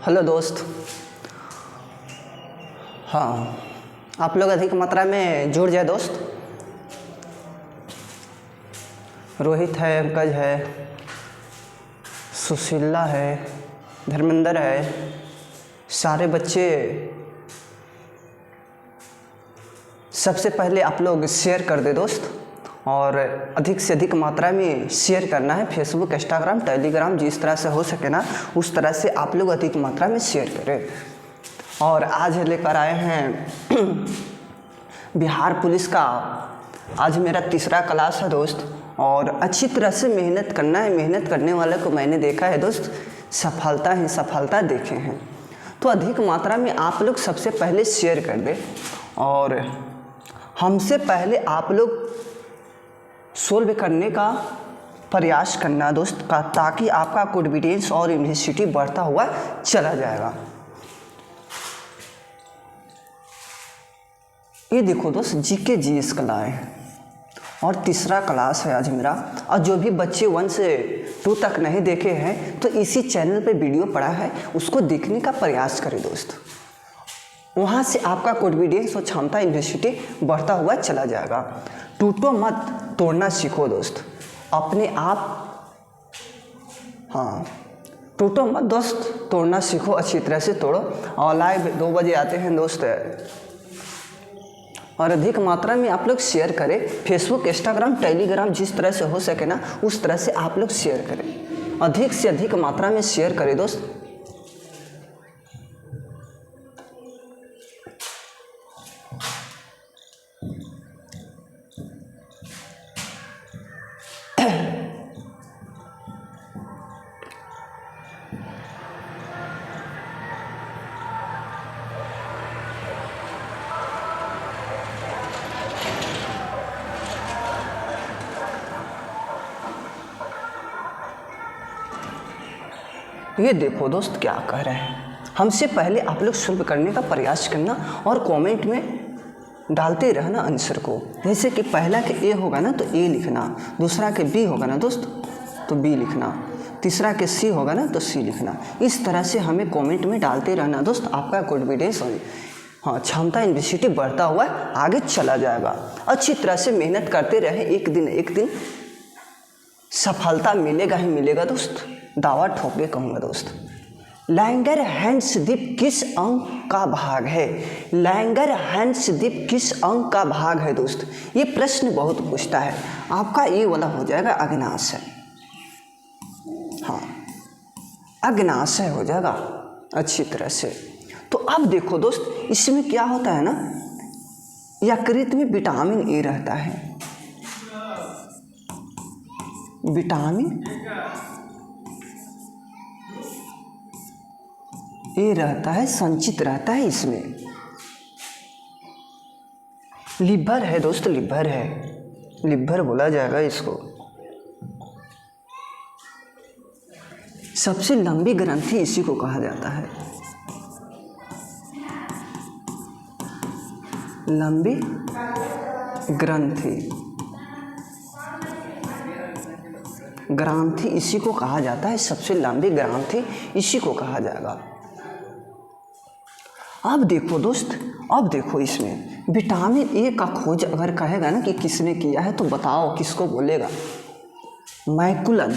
Hello दोस्त। हाँ, आप लोग अधिक मात्रा में जुड़ जाए दोस्त। रोहित है, अंकज है, सुशीला है, धर्मेंद्र है, सारे बच्चे। सबसे पहले आप लोग शेयर कर दे दोस्त, और अधिक से अधिक मात्रा में शेयर करना है। फेसबुक, इंस्टाग्राम, टेलीग्राम, जिस तरह से हो सके ना उस तरह से आप लोग अधिक मात्रा में शेयर करें। और आज लेकर आए हैं बिहार पुलिस का। आज मेरा तीसरा क्लास है दोस्त, और अच्छी तरह से मेहनत करना है। मेहनत करने वाले को मैंने देखा है दोस्त, सफलता ही सफलता देखे हैं। तो अधिक मात्रा में आप लोग सबसे पहले शेयर कर दें, और हमसे पहले आप लोग सोल्व करने का प्रयास करना दोस्त का, ताकि आपका कॉन्फिडेंस और यूनिवर्सिटी बढ़ता हुआ चला जाएगा। ये देखो दोस्त, जीके जीएस का लाए हैं, और तीसरा क्लास है आज मेरा। और जो भी बच्चे 1 से 2 तक नहीं देखे हैं तो इसी चैनल पे वीडियो पड़ा है, उसको देखने का प्रयास करें दोस्त। वहाँ से आपका कॉन्फिडेंस और क्षमता यूनिवर्सिटी बढ़ता हुआ चला जाएगा। टूटो मत, तोड़ना सीखो दोस्त अपने आप। हाँ, टूटो मत दोस्त, तोड़ना सीखो, अच्छी तरह से तोड़ो। और लाइव 2 बजे आते हैं दोस्त, और अधिक मात्रा में आप लोग शेयर करें। फेसबुक, इंस्टाग्राम, टेलीग्राम, जिस तरह से हो सके ना उस तरह से आप लोग शेयर करें। अधिक से अधिक मात्रा में शेयर करें दोस्त। ये देखो दोस्त क्या कह रहे हैं। हमसे पहले आप लोग सॉल्व करने का प्रयास करना, और कमेंट में डालते रहना आंसर को। जैसे कि पहला के ए होगा ना तो ए लिखना, दूसरा के बी होगा ना दोस्त तो बी लिखना, तीसरा के सी होगा ना तो सी लिखना। इस तरह से हमें कमेंट में डालते रहना दोस्त। आपका कॉन्फिडेंस और क्षमता यूनिवर्सिटी बढ़ता हुआ आगे चला जाएगा। अच्छी तरह से मेहनत करते रहे, एक दिन सफलता मिलेगा ही मिलेगा दोस्त। दावा ठोक के कहूँगा दोस्त। लैंगर हैंड्सदीप किस अंक का भाग है? लैंगर हैंड्सदीप किस अंक का भाग है दोस्त? ये प्रश्न बहुत पूछता है। आपका ये वाला हो जाएगा अग्न्याशय। हाँ, अग्न्याशय हो जाएगा अच्छी तरह से। तो अब देखो दोस्त, इसमें क्या होता है ना, यकृत में विटामिन ए रहता है। विटामिन ए रहता है, संचित रहता है इसमें। लिवर है दोस्त, लिवर है, लिवर बोला जाएगा इसको। सबसे लंबी ग्रंथि इसी को कहा जाता है, लंबी ग्रंथि। ग्रंथि इसी को कहा जाता है, सबसे लंबी ग्रंथि इसी को कहा जाएगा। अब देखो दोस्त, अब देखो इसमें विटामिन ए का खोज अगर कहेगा ना कि किसने किया है तो बताओ किसको बोलेगा? मैकुलन,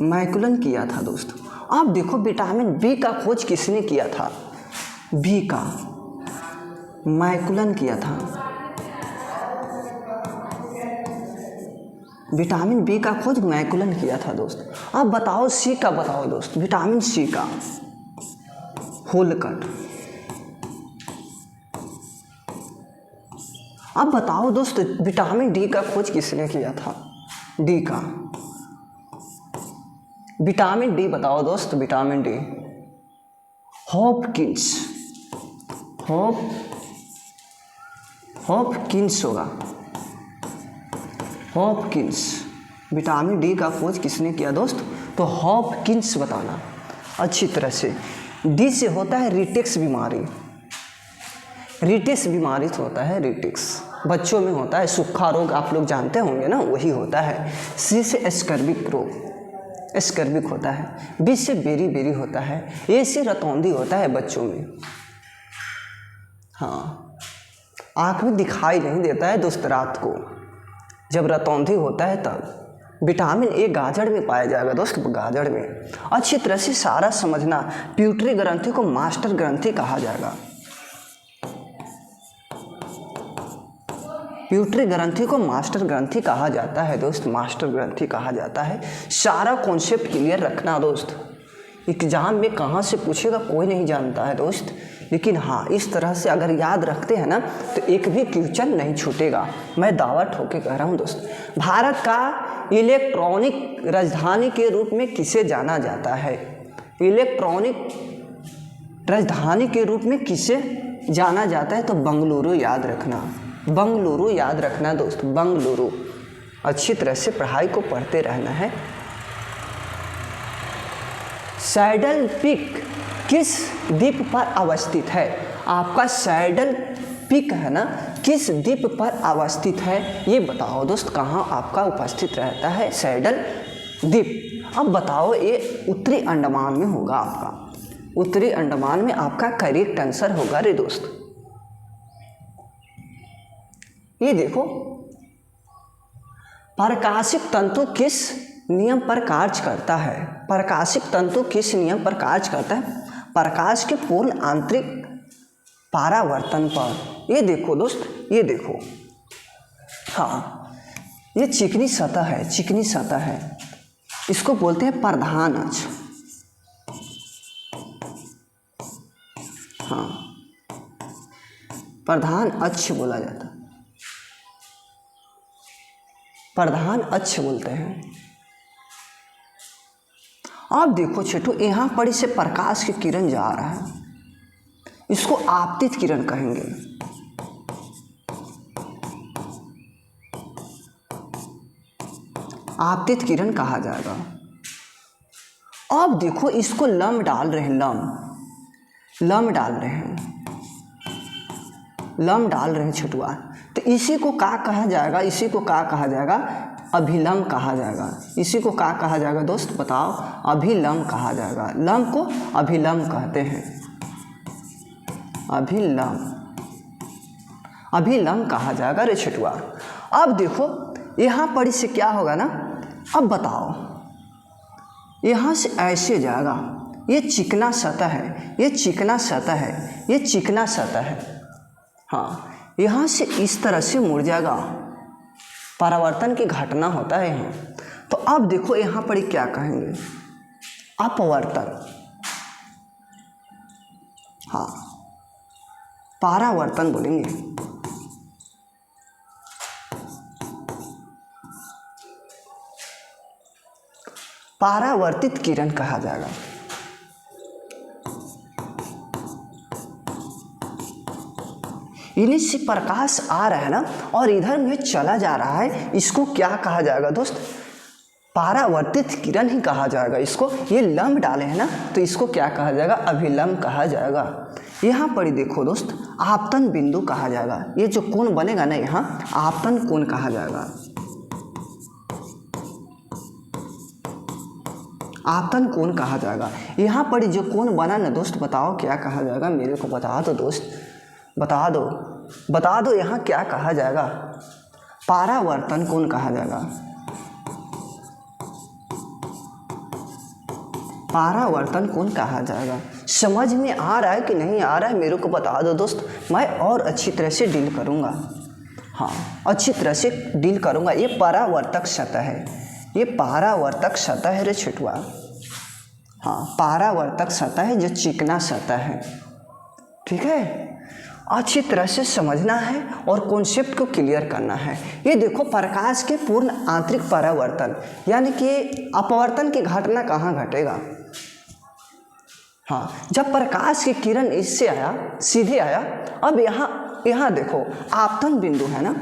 मैकुलन किया था दोस्त। अब देखो विटामिन बी का खोज किसने किया था? बी का मैकुलन किया था। विटामिन बी का खोज मैकुलन किया था दोस्त। अब बताओ सी का, बताओ दोस्त, विटामिन सी का होलकर। अब बताओ दोस्त, विटामिन डी का खोज किसने किया था? डी का, विटामिन डी बताओ दोस्त, विटामिन डी हॉपकिंस, हॉपकिंस होगा, हॉपकिंस। विटामिन डी का खोज किसने किया दोस्त? तो हॉपकिंस बताना अच्छी तरह से। डी से होता है रिटेक्स बीमारी, रिटेक्स बीमारी से होता है रिटेक्स। बच्चों में होता है। सूखा रोग आप लोग जानते होंगे ना, वही होता है। सी से स्कर्विक रोग, स्कर्विक होता है। बी से बेरी होता है। ए से रतौंधी होता है बच्चों में। हाँ, आँख में दिखाई नहीं देता है दोस्त रात को, जब रतौंधी होता है तब। विटामिन ए गाजर में पाया जाएगा दोस्त, गाजर में। अच्छी तरह से सारा समझना। प्यूटरी ग्रंथि को मास्टर ग्रंथि कहा जाएगा। प्यूटरी ग्रंथि को मास्टर ग्रंथि कहा जाता है दोस्त, मास्टर ग्रंथि कहा जाता है। सारा कॉन्सेप्ट क्लियर रखना दोस्त। एग्जाम में कहाँ से पूछेगा कोई नहीं जानता है दोस्त, लेकिन हाँ इस तरह से अगर याद रखते हैं ना तो एक भी क्वेश्चन नहीं छूटेगा। मैं दावा ठोके कह रहा हूँ दोस्त। भारत का इलेक्ट्रॉनिक राजधानी के रूप में किसे जाना जाता है? इलेक्ट्रॉनिक राजधानी के रूप में किसे जाना जाता है? तो बेंगलुरु याद रखना, बेंगलुरु याद रखना दोस्त, बेंगलुरु। अच्छी तरह से पढ़ाई को पढ़ते रहना है। सैडल पीक किस द्वीप पर अवस्थित है? आपका सैडल पीक है ना, किस द्वीप पर अवस्थित है ये बताओ दोस्त। कहाँ आपका उपस्थित रहता है सैडल द्वीप? अब बताओ, ये उत्तरी अंडमान में होगा आपका, उत्तरी अंडमान में आपका करेक्ट आंसर होगा रे दोस्त। ये देखो, प्रकाशिक तंतु किस नियम पर कार्य करता है? प्रकाशिक तंतु किस नियम पर कार्य करता है? प्रकाश के पूर्ण आंतरिक परावर्तन पर। ये देखो दोस्त, ये देखो, हाँ ये चिकनी सतह है, चिकनी सतह है। इसको बोलते हैं प्रधान अक्ष। हाँ, प्रधान अक्ष बोला जाता है, प्रधान अक्ष बोलते हैं। अब देखो छोटू, यहाँ पर इसे प्रकाश की किरण जा रहा है, इसको आपतित किरण कहेंगे। आपतित किरण कहा जाएगा। अब देखो, इसको लम डाल रहे हैं, लम डाल रहे हैं, लम डाल रहे हैं छुटुआ। तो इसी को क्या कहा जाएगा? इसी को क्या कहा जाएगा? अभिलम कहा जाएगा। इसी को क्या कहा जाएगा दोस्त बताओ? अभिलम कहा जाएगा। लम को अभिलम कहते हैं, अभिलम, अभिलम कहा जाएगा रे छुटुआ। अब देखो यहाँ पर इससे क्या होगा ना, अब बताओ, यहाँ से ऐसे जाएगा, ये चिकना सतह है, ये चिकना सतह है, ये चिकना सतह है। हाँ, यहाँ से इस तरह से मुड़ जाएगा, परावर्तन की घटना होता है यहाँ। तो अब देखो यहाँ पर क्या कहेंगे? अपवर्तन। हाँ, परावर्तन बोलेंगे। परावर्तित किरण कहा जाएगा। इन्हीं से प्रकाश आ रहा है ना और इधर में चला जा रहा है, इसको क्या कहा जाएगा दोस्त? परावर्तित किरण ही कहा जाएगा इसको। ये लंब डाले हैं ना तो इसको क्या कहा जाएगा? अभिलंब कहा जाएगा। यहाँ पर देखो दोस्त, आपतन बिंदु कहा जाएगा। ये जो कोण बनेगा ना यहाँ, आपतन कोण कहा जाएगा, आपतन कोण कहा जाएगा। यहाँ पर जो कोण बना ना दोस्त, बताओ क्या कहा जाएगा? मेरे को बता दो दोस्त, बता दो, बता दो, यहाँ क्या कहा जाएगा? परावर्तन कोण कहा जाएगा, परावर्तन कोण कहा जाएगा। समझ में आ रहा है कि नहीं आ रहा है मेरे को बता दो दोस्त, मैं और अच्छी तरह से डील करूँगा। हाँ, अच्छी तरह से डील करूँगा। ये परावर्तक सतह है, ये परावर्तक सतह है रे छिटुआ। हाँ, परावर्तक सतह है जो चिकना सतह है, ठीक है। अच्छी तरह से समझना है और कॉन्सेप्ट को क्लियर करना है। ये देखो, प्रकाश के पूर्ण आंतरिक परावर्तन, यानी कि अपवर्तन की घटना कहाँ घटेगा? हाँ, जब प्रकाश की किरण इससे आया, सीधे आया। अब यहाँ देखो, आपतन बिंदु है ना,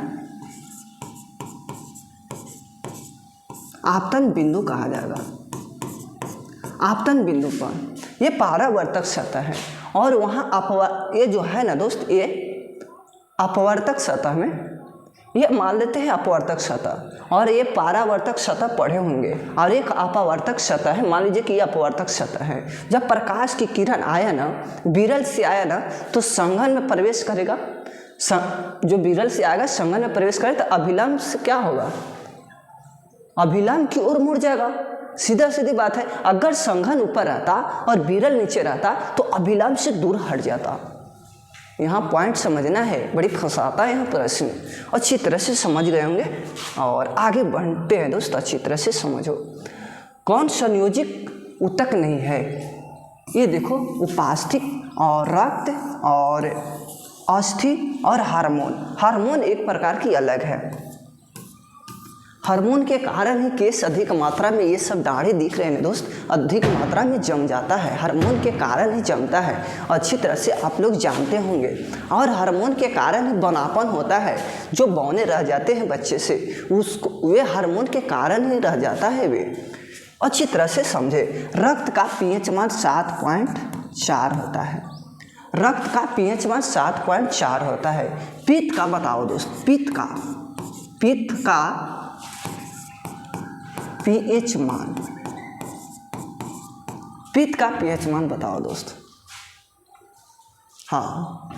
आपतन बिंदु कहा जाएगा। आपतन बिंदु पर ये परावर्तक सतह है और वहाँ ये जो है ना दोस्त, ये अपवर्तक सतह में ये मान लेते हैं अपवर्तक सतह, और ये परावर्तक सतह पढ़े होंगे, और एक अपवर्तक सतह है। मान लीजिए कि ये अपवर्तक सतह है। जब प्रकाश की किरण आया ना, विरल से आया ना, तो संघन में प्रवेश करेगा। जो विरल से आएगा संघन में प्रवेश करे तो अभिलंब से क्या होगा, अभिलंब की ओर मुड़ जाएगा। सीधा सीधी बात है। अगर संघन ऊपर रहता और विरल नीचे रहता तो अभिलंब से दूर हट जाता। यहाँ पॉइंट समझना है, बड़ी फंसाता है यहाँ प्रश्न। अच्छी तरह से समझ गए होंगे और आगे बढ़ते हैं दोस्त। अच्छी तरह से समझो। कौन संयोजिक ऊतक नहीं है? ये देखो, उपास्थि और रक्त और अस्थि और हार्मोन। हार्मोन एक प्रकार की अलग है। हार्मोन के कारण ही केस अधिक मात्रा में, ये सब दाढ़ी दिख रहे हैं दोस्त, अधिक मात्रा में जम जाता है। हार्मोन के कारण ही जमता है, अच्छी तरह से आप लोग जानते होंगे। और हार्मोन के कारण ही बनापन होता है। जो बौने रह जाते हैं बच्चे से, उसको वे हार्मोन के कारण ही रह जाता है। वे अच्छी तरह से समझे। रक्त का पीएच मान 7.4 होता है। रक्त का पीएच मान 7.4 होता है। पित्त का बताओ दोस्त, पित्त का पीएच मान, पित्त का पीएच मान बताओ दोस्त। हाँ,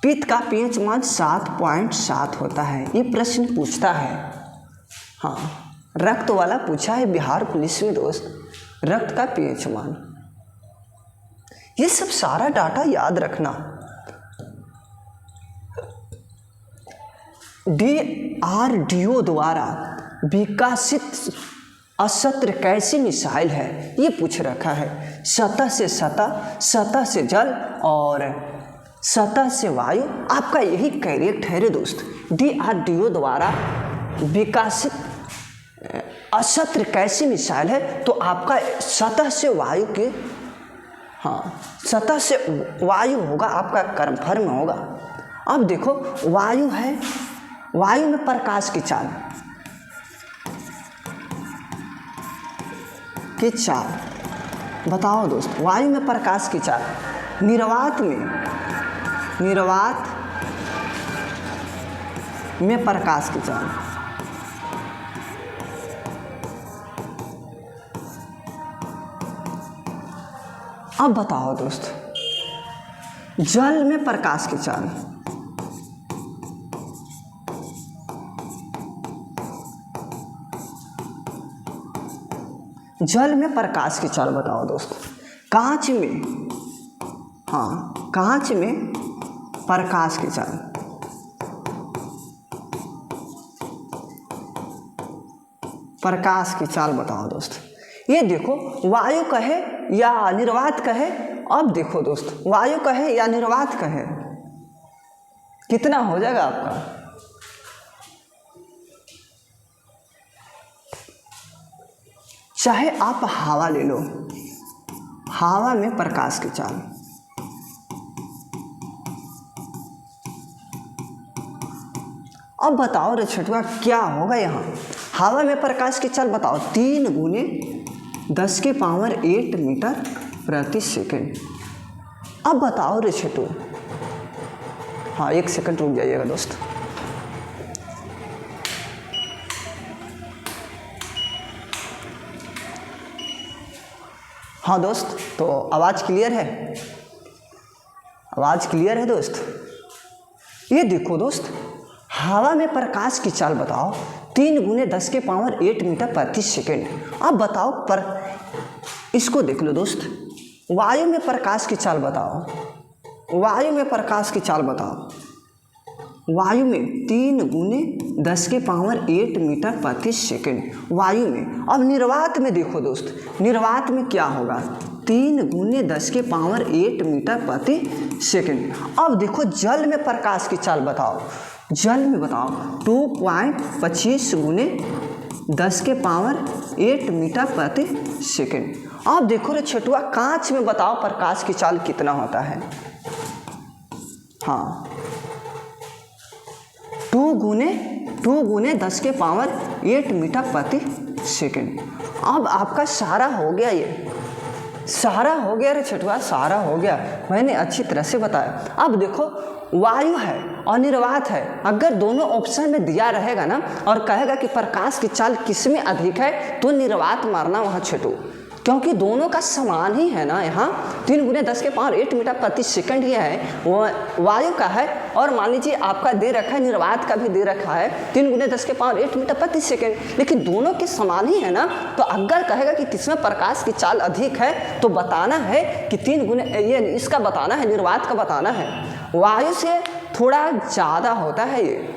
पित्त का पीएच मान 7.7 होता है। ये प्रश्न पूछता है। हाँ, रक्त वाला पूछा है बिहार पुलिस में दोस्त, रक्त का पीएच मान। ये सब सारा डाटा याद रखना। DRDO द्वारा विकसित अशस्त्र कैसी मिसाइल है, ये पूछ रखा है। सतह से सतह, सतह से जल और सतह से वायु। आपका यही करेक्ट है रे दोस्त। DRDO द्वारा विकसित अशस्त्र कैसी मिसाइल है, तो आपका सतह से वायु के, हाँ, सतह से वायु होगा, आपका कन्फर्म होगा। अब देखो, वायु है, वायु में प्रकाश की चाल बताओ दोस्त। वायु में प्रकाश की चाल, निर्वात में प्रकाश की चाल। अब बताओ दोस्त, जल में प्रकाश की चाल। जल में प्रकाश की चाल बताओ दोस्त। कांच में, हाँ, कांच में प्रकाश की चाल। प्रकाश की चाल बताओ दोस्त। ये देखो, वायु कहे या निर्वात कहे। अब देखो दोस्त, वायु कहे या निर्वात कहे, कितना हो जाएगा आपका? चाहे आप हवा ले लो, हवा में प्रकाश की चाल। अब बताओ रे छठुआ, क्या होगा यहाँ? हवा में प्रकाश की चाल बताओ, 3 × 10⁸ मीटर प्रति सेकंड। अब बताओ रे छठू। हाँ, 1 सेकंड रुक जाइएगा दोस्त। हाँ दोस्त, तो आवाज़ क्लियर है? आवाज़ क्लियर है दोस्त? ये देखो दोस्त, हवा में प्रकाश की चाल बताओ, 3 × 10⁸ मीटर प्रति सेकंड। अब बताओ, पर इसको देख लो दोस्त, वायु में प्रकाश की चाल बताओ। वायु में प्रकाश की चाल बताओ। वायु में 3 × 10⁸ मीटर प्रति सेकंड, वायु में। अब निर्वात में देखो दोस्त, निर्वात में क्या होगा? 3 × 10⁸ मीटर प्रति सेकंड। अब देखो, जल में प्रकाश की चाल बताओ। जल में बताओ, 2.25 × 10⁸ मीटर प्रति सेकंड। अब देखो रे छठुआ, कांच में बताओ प्रकाश की चाल कितना होता है? हाँ, 2 × 10⁸ मीटर प्रति सेकंड। अब आपका सारा हो गया, ये सारा हो गया रे छठुआ, सारा हो गया। मैंने अच्छी तरह से बताया। अब देखो, वायु है और निर्वात है, अगर दोनों ऑप्शन में दिया रहेगा ना और कहेगा कि प्रकाश की चाल किस में अधिक है तो निर्वात मारना वहाँ छोटू, क्योंकि दोनों का समान ही है ना। यहाँ 3 × 10⁸ मीटर प्रति सेकंड ही है, वो वायु का है, और मान लीजिए आपका दे रखा है निर्वात का भी दे रखा है 3 × 10⁸ मीटर प्रति सेकंड, लेकिन दोनों के समान ही है ना। तो अगर कहेगा कि किसमें प्रकाश की चाल अधिक है तो बताना है कि 3 × ये इसका बताना है, निर्वात का बताना है। वायु से थोड़ा ज़्यादा होता है। ये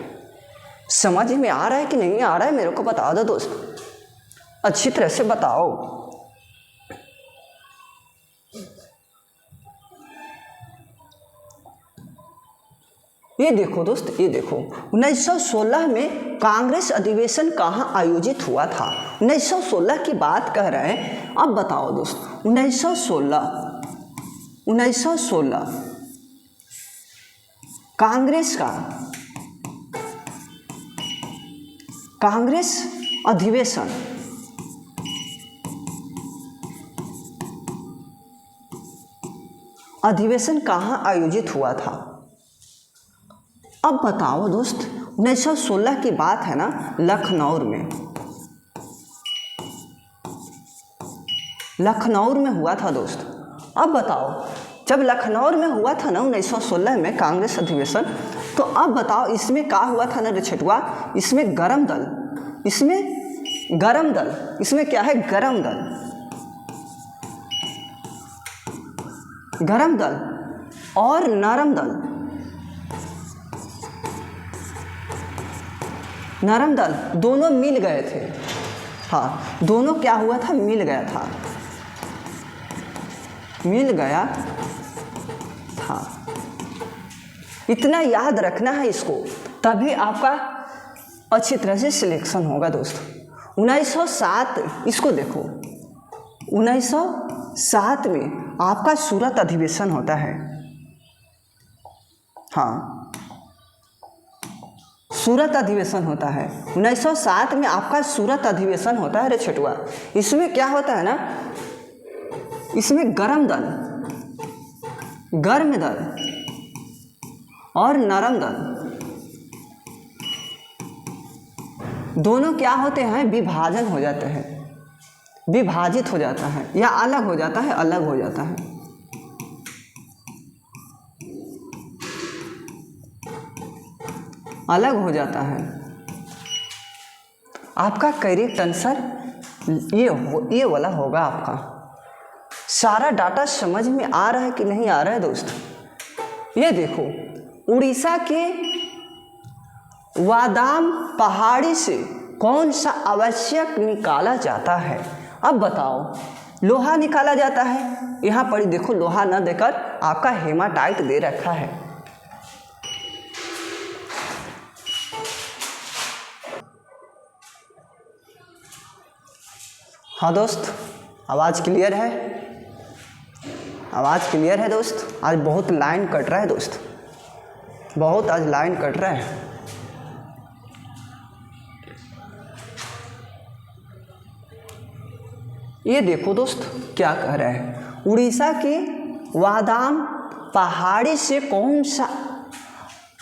समझ में आ रहा है कि नहीं आ रहा है मेरे को बता दो दोस्त, अच्छी तरह से बताओ। ये देखो दोस्त, ये देखो 1916 में कांग्रेस अधिवेशन कहाँ आयोजित हुआ था। 1916 की बात कह रहे हैं। अब बताओ दोस्त 1916 कांग्रेस अधिवेशन कहाँ आयोजित हुआ था। अब बताओ दोस्त 1916 की बात है ना, लखनऊ में हुआ था दोस्त। अब बताओ जब लखनऊ में हुआ था ना 1916 में कांग्रेस अधिवेशन, तो अब बताओ इसमें क्या हुआ था ना रे छटुआ, इसमें गरम दल, इसमें क्या है गरम दल और नरम दल दोनों मिल गए थे। हाँ, दोनों क्या हुआ था, मिल गया था। इतना याद रखना है इसको, तभी आपका अच्छी तरह से सिलेक्शन होगा दोस्त। 1907, इसको देखो 1907 में आपका सूरत अधिवेशन होता है। हाँ, सूरत अधिवेशन होता है 1907 में आपका सूरत अधिवेशन होता है रे छटुआ। इसमें क्या होता है ना, इसमें गर्म दल और नरम दल दोनों क्या होते हैं, विभाजित हो जाता है या अलग हो जाता है। आपका करेक्ट आंसर ये वाला होगा आपका। सारा डाटा समझ में आ रहा है कि नहीं आ रहा है दोस्त। ये देखो उड़ीसा के वादाम पहाड़ी से कौन सा आवश्यक निकाला जाता है। अब बताओ, लोहा निकाला जाता है। यहाँ पर देखो लोहा न देकर आपका हेमाटाइट दे रखा है। हाँ दोस्त, आवाज़ क्लियर है दोस्त। आज बहुत लाइन कट रहा है दोस्त, आज लाइन कट रहा है। ये देखो दोस्त क्या कह रहे हैं, उड़ीसा के वादाम पहाड़ी से कौन सा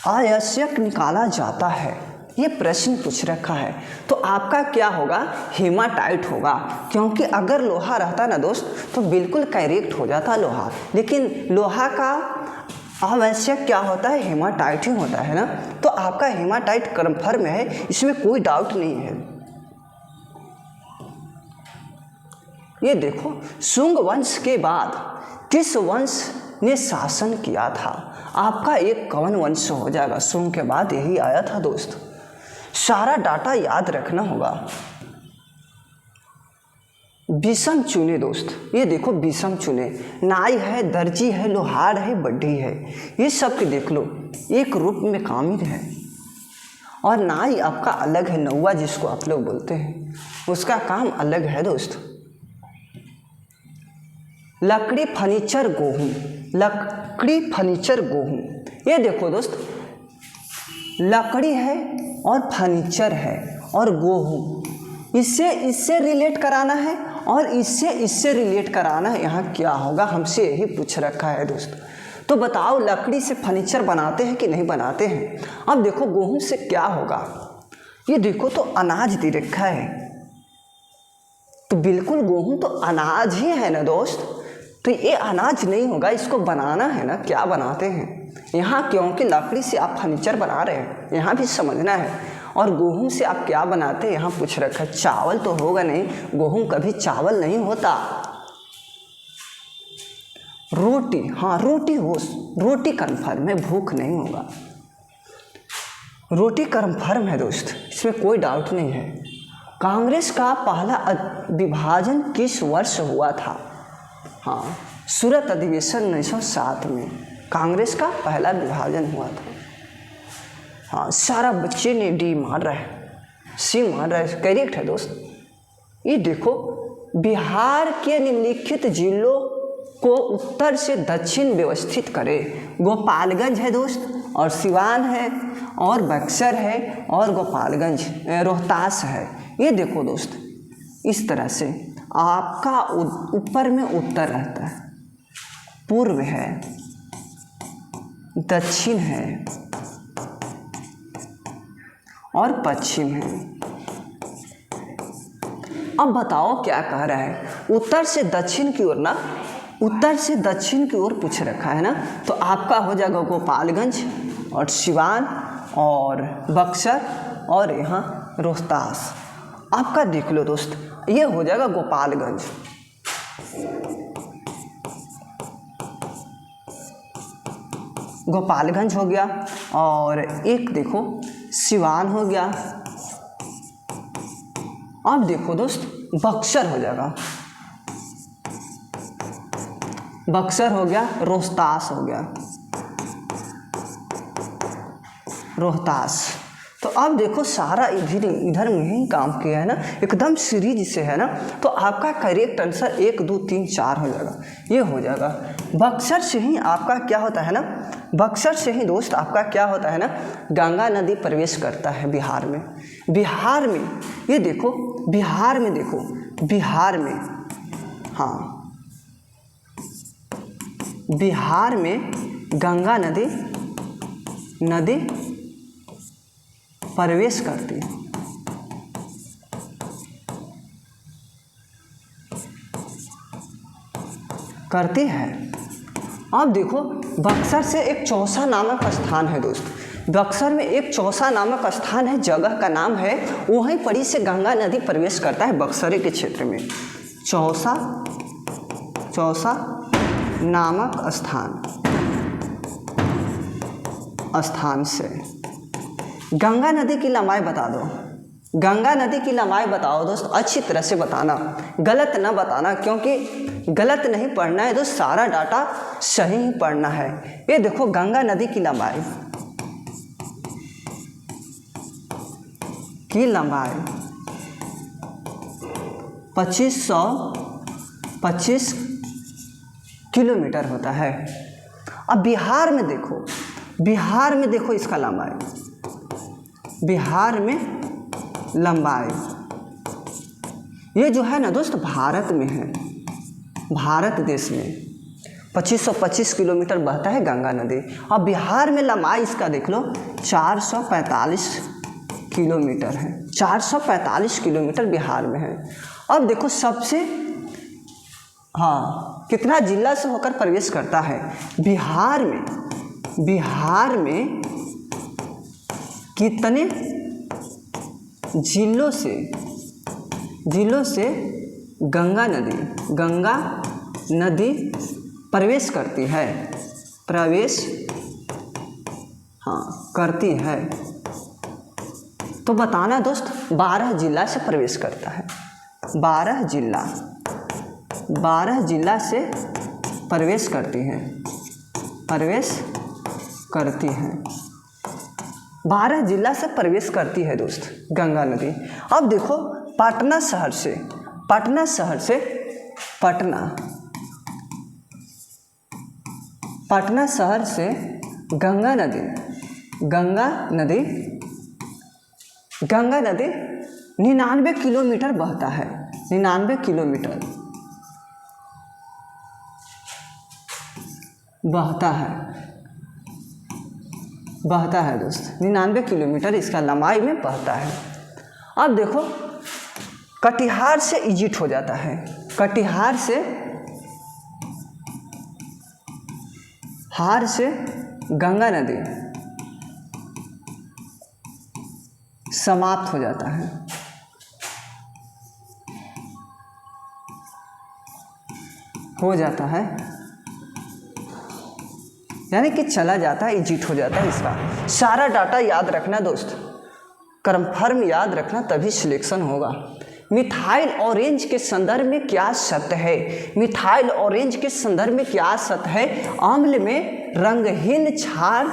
आवश्यक निकाला जाता है, ये प्रश्न पूछ रखा है। तो आपका क्या होगा, हेमाटाइट होगा, क्योंकि अगर लोहा रहता ना दोस्त तो बिल्कुल करेक्ट हो जाता लोहा, लेकिन लोहा का आवश्यक क्या होता है, हेमाटाइट ही होता है ना। तो आपका हेमाटाइट कन्फर्म है, इसमें कोई डाउट नहीं है। ये देखो शुंग वंश के बाद किस वंश ने शासन किया था। आपका एक कौन वंश हो जाएगा, शुंग के बाद यही आया था दोस्त। सारा डाटा याद रखना होगा। विषम चुने दोस्त, ये देखो विषम चुने, नाई है, दर्जी है, लोहार है, बड्ढी है, ये सब के देख लो एक रूप में कामिल है। और नाई आपका अलग है, नौवा जिसको आप लोग बोलते हैं, उसका काम अलग है दोस्त। लकड़ी फर्नीचर गेहूं, ये देखो दोस्त लकड़ी है और फर्नीचर है और गेहूं, इससे रिलेट कराना है और इससे रिलेट कराना है। यहाँ क्या होगा, हमसे यही पूछ रखा है दोस्त। तो बताओ लकड़ी से फर्नीचर बनाते हैं कि नहीं बनाते हैं। अब देखो गेहूं से क्या होगा, ये देखो तो अनाज दे रखा है, तो बिल्कुल गेहूं तो अनाज ही है ना दोस्त। तो ये अनाज नहीं होगा, इसको बनाना है ना, क्या बनाते हैं यहाँ, क्योंकि लकड़ी से आप फर्नीचर बना रहे हैं, यहाँ भी समझना है। और गेहूं से आप क्या बनाते हैं यहाँ पूछ रखा है, चावल तो होगा नहीं, गेहूं कभी चावल नहीं होता। रोटी, हाँ रोटी हो, रोटी कन्फर्म है, भूख नहीं होगा, रोटी कन्फर्म है दोस्त, इसमें कोई डाउट नहीं है। कांग्रेस का पहला विभाजन किस वर्ष हुआ था? हाँ, सूरत अधिवेशन 1907 में कांग्रेस का पहला विभाजन हुआ था। हाँ, सारा बच्चे ने डी मार रहा है, सी मार रहा है, करेक्ट है दोस्त। ये देखो बिहार के निम्नलिखित जिलों को उत्तर से दक्षिण व्यवस्थित करे। गोपालगंज है दोस्त, और सिवान है, और बक्सर है, और गोपालगंज रोहतास है। ये देखो दोस्त, इस तरह से आपका ऊपर में उत्तर रहता है, पूर्व है, दक्षिण है, और पश्चिम है। अब बताओ क्या कह रहा है, उत्तर से दक्षिण की ओर ना, उत्तर से दक्षिण की ओर पूछ रखा है ना, तो आपका हो जाएगा गोपालगंज और सिवान और बक्सर और यहाँ रोहतास। आपका देख लो दोस्त, ये हो जाएगा गोपालगंज। गोपालगंज हो गया, और एक देखो सिवान हो गया। अब देखो दोस्त बक्सर हो जाएगा, बक्सर हो गया, रोहतास हो गया, रोहतास। तो अब देखो सारा इधर में ही काम किया है ना, एकदम सीरीज से है ना। तो आपका करेक्ट आंसर 1 2 3 4 हो जाएगा, ये हो जाएगा। बक्सर से ही आपका क्या होता है ना, बक्सर से ही दोस्त आपका क्या होता है ना, गंगा नदी प्रवेश करता है बिहार में। बिहार में ये देखो, बिहार में देखो, बिहार में, हाँ बिहार में गंगा नदी प्रवेश करती है। करती है। अब देखो बक्सर से एक चौसा नामक स्थान है दोस्त, बक्सर में एक चौसा नामक स्थान है, जगह का नाम है, वहीं पड़ी से गंगा नदी प्रवेश करता है बक्सर के क्षेत्र में। चौसा नामक स्थान से। गंगा नदी की लंबाई बता दो, गंगा नदी की लंबाई बताओ दोस्त, अच्छी तरह से बताना, गलत ना बताना, क्योंकि गलत नहीं पढ़ना है दोस्त, सारा डाटा सही ही पढ़ना है। ये देखो गंगा नदी की लंबाई 2525 किलोमीटर होता है। अब बिहार में देखो, बिहार में देखो इसका लंबाई, बिहार में लंबाई ये जो है ना दोस्त भारत में है, भारत देश में 2525 किलोमीटर बहता है गंगा नदी। अब बिहार में लंबाई इसका देख लो 445 किलोमीटर है, 445 किलोमीटर बिहार में है। अब देखो सबसे, हाँ कितना जिला से होकर प्रवेश करता है बिहार में, बिहार में कितने जिलों से गंगा नदी प्रवेश करती है, प्रवेश हाँ करती है। तो बताना दोस्त 12 जिला से प्रवेश करता है, 12 जिला से प्रवेश करती हैं, 12 जिला से प्रवेश करती है दोस्त गंगा नदी। अब देखो पटना शहर से गंगा नदी 99 किलोमीटर बहता है, 99 बहता है दोस्त, 99 किलोमीटर इसका लंबाई में बहता है। अब देखो कटिहार से इजिप्ट हो जाता है, कटिहार से गंगा नदी समाप्त हो जाता है। यानी कि चला जाता है, इजिप्ट हो जाता है। इसका सारा डाटा याद रखना दोस्त, कंफर्म याद रखना, तभी सिलेक्शन होगा। मिथाइल ऑरेंज के संदर्भ में क्या सत्य है? मिथाइल ऑरेंज के संदर्भ में क्या सत्य है? अम्ल में रंगहीन क्षार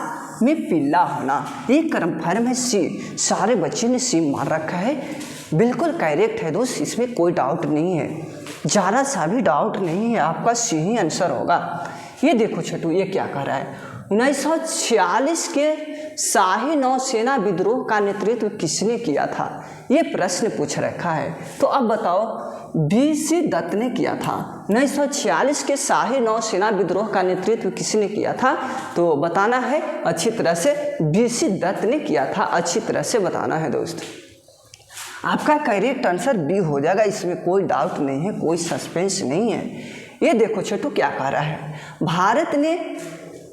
में पीला होना, ये कंफर्म है। सी, सारे बच्चे ने सी मार रखा है, बिल्कुल करेक्ट है दोस्त, इसमें कोई डाउट नहीं है, ज़रा सा भी डाउट नहीं है, आपका सी ही आंसर होगा। ये देखो छोटू, ये क्या कह रहा है? 1946 के शाही नौसेना विद्रोह का नेतृत्व किसने किया था? ये प्रश्न पूछ रखा है। तो अब बताओ, BC दत्त ने किया था। 1946 के शाही नौसेना विद्रोह का नेतृत्व किसने किया था? तो बताना है अच्छी तरह से, BC दत्त ने किया था, अच्छी तरह से बताना है दोस्त। आपका करेक्ट आंसर बी हो जाएगा, इसमें कोई डाउट नहीं है, कोई सस्पेंस नहीं है। ये देखो छोटू क्या कह रहा है?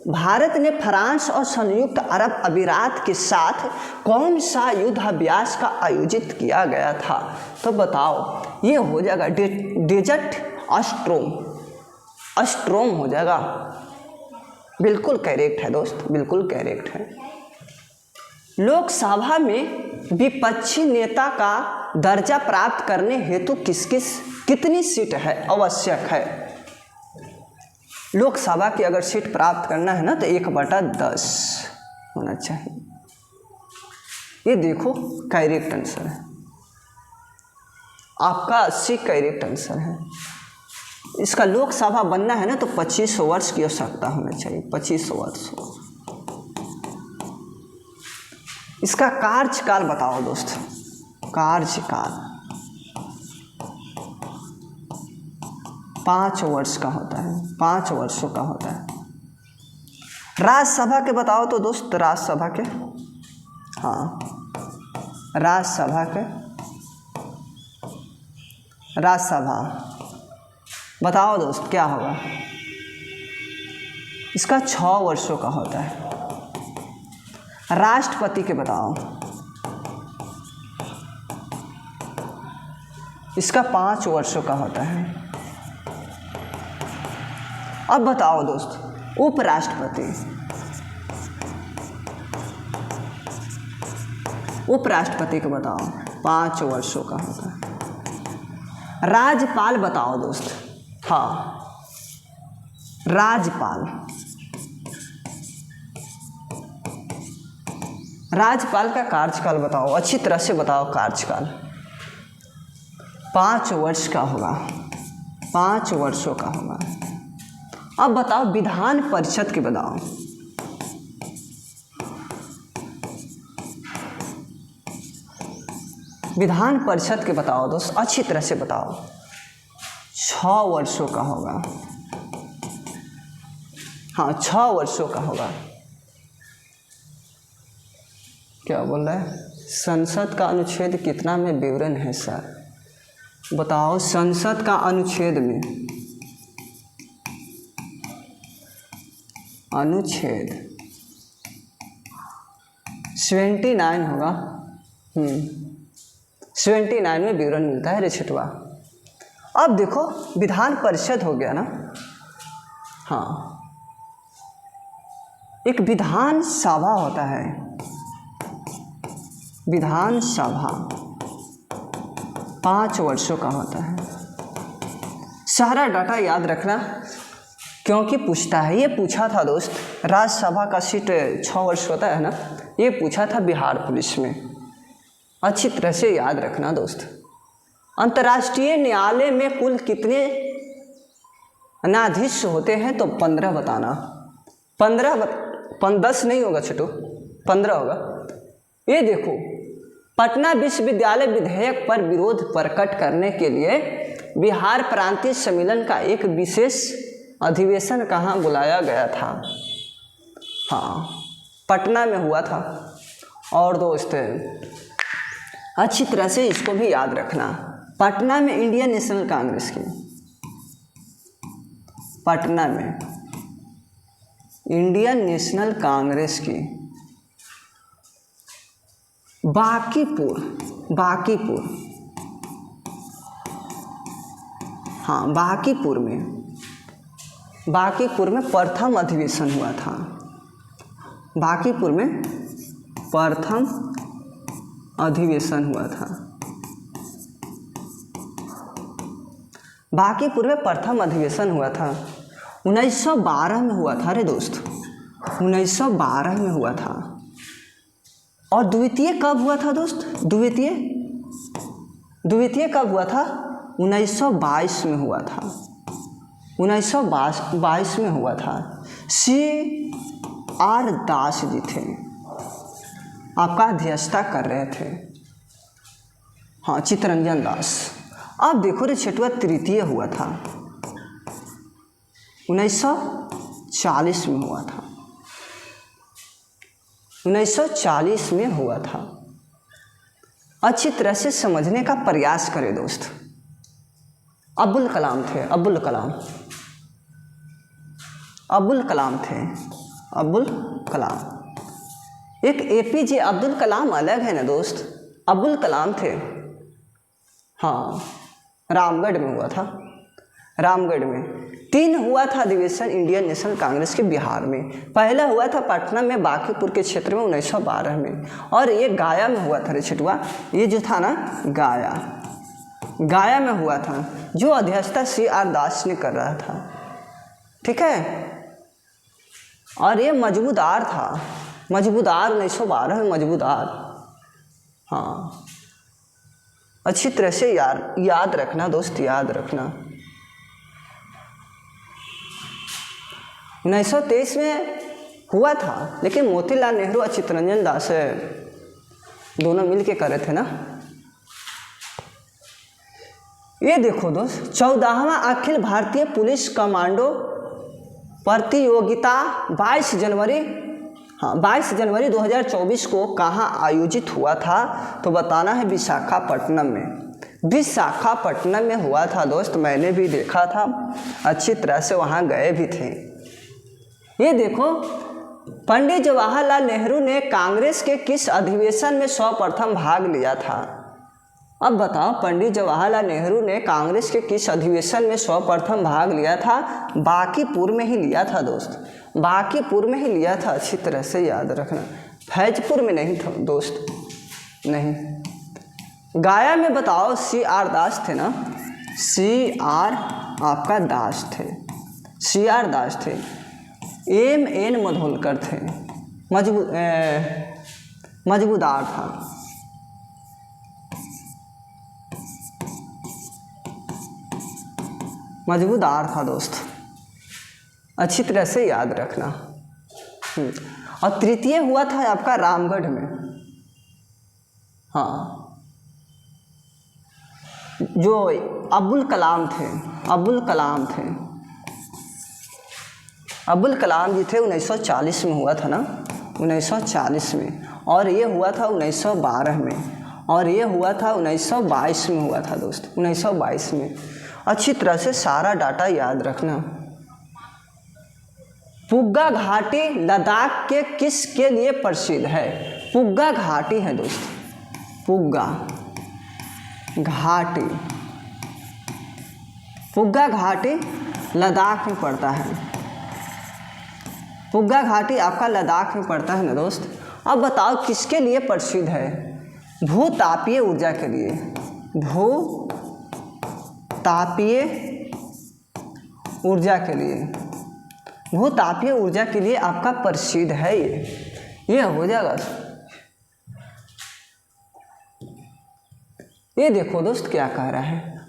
भारत ने फ्रांस और संयुक्त अरब अमीरात के साथ कौन सा युद्ध अभ्यास का आयोजित किया गया था? तो बताओ, ये हो जाएगा डेजर्ट अस्ट्रोम हो जाएगा। बिल्कुल करेक्ट है दोस्त, बिल्कुल करेक्ट है। लोकसभा में विपक्षी नेता का दर्जा प्राप्त करने हेतु कितनी सीट है आवश्यक है? लोकसभा की अगर सीट प्राप्त करना है ना तो 1/10 होना चाहिए। ये देखो करेक्ट आंसर है आपका, 80 करेक्ट आंसर है। इसका लोकसभा बनना है ना तो 25 वर्ष की आवश्यकता होना चाहिए, 25 वर्ष। इसका कार्यकाल बताओ दोस्त, कार्यकाल 5 वर्ष का होता है, 5 वर्षों का होता है। राज्यसभा के बताओ तो दोस्त, राज्यसभा के, हाँ राज्यसभा बताओ दोस्त क्या होगा? इसका 6 वर्षों का होता है। राष्ट्रपति के बताओ, इसका 5 वर्षों का होता है। अब बताओ दोस्त, उपराष्ट्रपति को बताओ, 5 वर्षों का होता है। राज्यपाल बताओ दोस्त, हाँ राज्यपाल का कार्यकाल बताओ, अच्छी तरह से बताओ। कार्यकाल 5 वर्ष का होगा, 5 वर्षों का होगा। अब बताओ विधान परिषद के बताओ, विधान परिषद के बताओ दोस्त, अच्छी तरह से बताओ। 6 वर्षों का होगा, हाँ 6 वर्षों का होगा। क्या बोल रहा है? संसद का अनुच्छेद कितना में विवरण है सर? बताओ, संसद का अनुच्छेद में, अनुच्छेद 79 होगा। 79 में विवरण मिलता है रे छिटवा। अब देखो विधान परिषद हो गया ना, हाँ एक विधान सभा होता है, विधान सभा 5 वर्षों का होता है। सारा डाटा याद रखना क्योंकि पूछता है, ये पूछा था दोस्त, राज्यसभा का सीट 6 वर्ष होता है ना, ये पूछा था बिहार पुलिस में, अच्छी तरह से याद रखना दोस्त। अंतर्राष्ट्रीय न्यायालय में कुल कितने न्यायाधीश होते हैं? तो 15 बताना। 10 नहीं होगा छोटू, 15 होगा। ये देखो, पटना विश्वविद्यालय विधेयक पर विरोध प्रकट करने के लिए बिहार प्रांतीय सम्मेलन का एक विशेष अधिवेशन कहाँ बुलाया गया था? हाँ, पटना में हुआ था। और दोस्त अच्छी तरह से इसको भी याद रखना, पटना में इंडियन नेशनल कांग्रेस की, पटना में इंडियन नेशनल कांग्रेस की बांकीपुर, बांकीपुर, हाँ बांकीपुर में प्रथम अधिवेशन हुआ था। बांकीपुर में प्रथम अधिवेशन हुआ था। बांकीपुर में प्रथम अधिवेशन हुआ था 1912 में हुआ था रे दोस्त, 1912 में हुआ था। और द्वितीय कब हुआ था दोस्त? द्वितीय कब हुआ था? 1922 में हुआ था, 1922 में हुआ था। C.R. दास जी थे, आपका अध्यक्षता कर रहे थे, हाँ चित्तरंजन दास। अब देखो रे छठवा तृतीय हुआ था 1940 में हुआ था, 1940 में हुआ था। अच्छी तरह से समझने का प्रयास करें दोस्त। अब्दुल कलाम थे, अब्दुल कलाम, अब्दुल कलाम थे, अब्दुल कलाम। एक APJ अब्दुल कलाम अलग है ना दोस्त, अब्दुल कलाम थे, हाँ रामगढ़ में हुआ था, रामगढ़ में। 3 हुआ था अधिवेशन इंडियन नेशनल कांग्रेस के बिहार में। पहला हुआ था पटना में बांकीपुर के क्षेत्र में 1912 में, और ये गाया में हुआ था रे छिटवा, ये जो था ना गाया में हुआ था, जो अध्यक्षता C.R. दास ने कर रहा था, ठीक है। और ये मजबूदार था, मजबूदार 1912 में मजबूदार, हाँ अच्छी तरह से याद रखना दोस्त, याद रखना। 1923 में हुआ था, लेकिन मोतीलाल नेहरू और चित्तरंजन दास दोनों मिलके कर रहे थे ना। ये देखो दोस्त, 14वां अखिल भारतीय पुलिस कमांडो प्रतियोगिता 22 जनवरी 2024 को कहाँ आयोजित हुआ था? तो बताना है विशाखापट्टनम में, विशाखापट्टनम में हुआ था दोस्त। मैंने भी देखा था, अच्छी तरह से वहाँ गए भी थे। ये देखो, पंडित जवाहरलाल नेहरू ने कांग्रेस के किस अधिवेशन में सर्वप्रथम भाग लिया था? अब बताओ, पंडित जवाहरलाल नेहरू ने कांग्रेस के किस अधिवेशन में सर्वप्रथम भाग लिया था? बांकीपुर में ही लिया था दोस्त, बांकीपुर में ही लिया था, अच्छी तरह से याद रखना। फैजपुर में नहीं था दोस्त, नहीं। गाया में बताओ C.R. दास थे ना, C.R. आपका दास थे, C.R. दास थे। M.N. मधोलकर थे, मजबूदार था, मजबूदार था दोस्त, अच्छी तरह से याद रखना। और तृतीय हुआ था आपका रामगढ़ में, हाँ जो अब्दुल कलाम थे, अब्दुल कलाम थे, अब्दुल कलाम जी थे, 1940 में हुआ था ना, 1940 में। और ये हुआ था 1912 में, और ये हुआ था 1922 में हुआ था दोस्त, 1922 में। अच्छी तरह से सारा डाटा याद रखना। पुग्गा घाटी लद्दाख के किस के लिए प्रसिद्ध है? पुग्गा घाटी है दोस्त, पुग्गा घाटी, पुग्गा घाटी लद्दाख में पड़ता है, पुग्गा घाटी आपका लद्दाख में पड़ता है ना दोस्त। अब बताओ किसके लिए प्रसिद्ध है? भूतापीय ऊर्जा के लिए, भूतापीय ऊर्जा के लिए, भूतापीय ऊर्जा के लिए आपका प्रसिद्ध है ये हो जाएगा। ये देखो दोस्त क्या कह रहा है,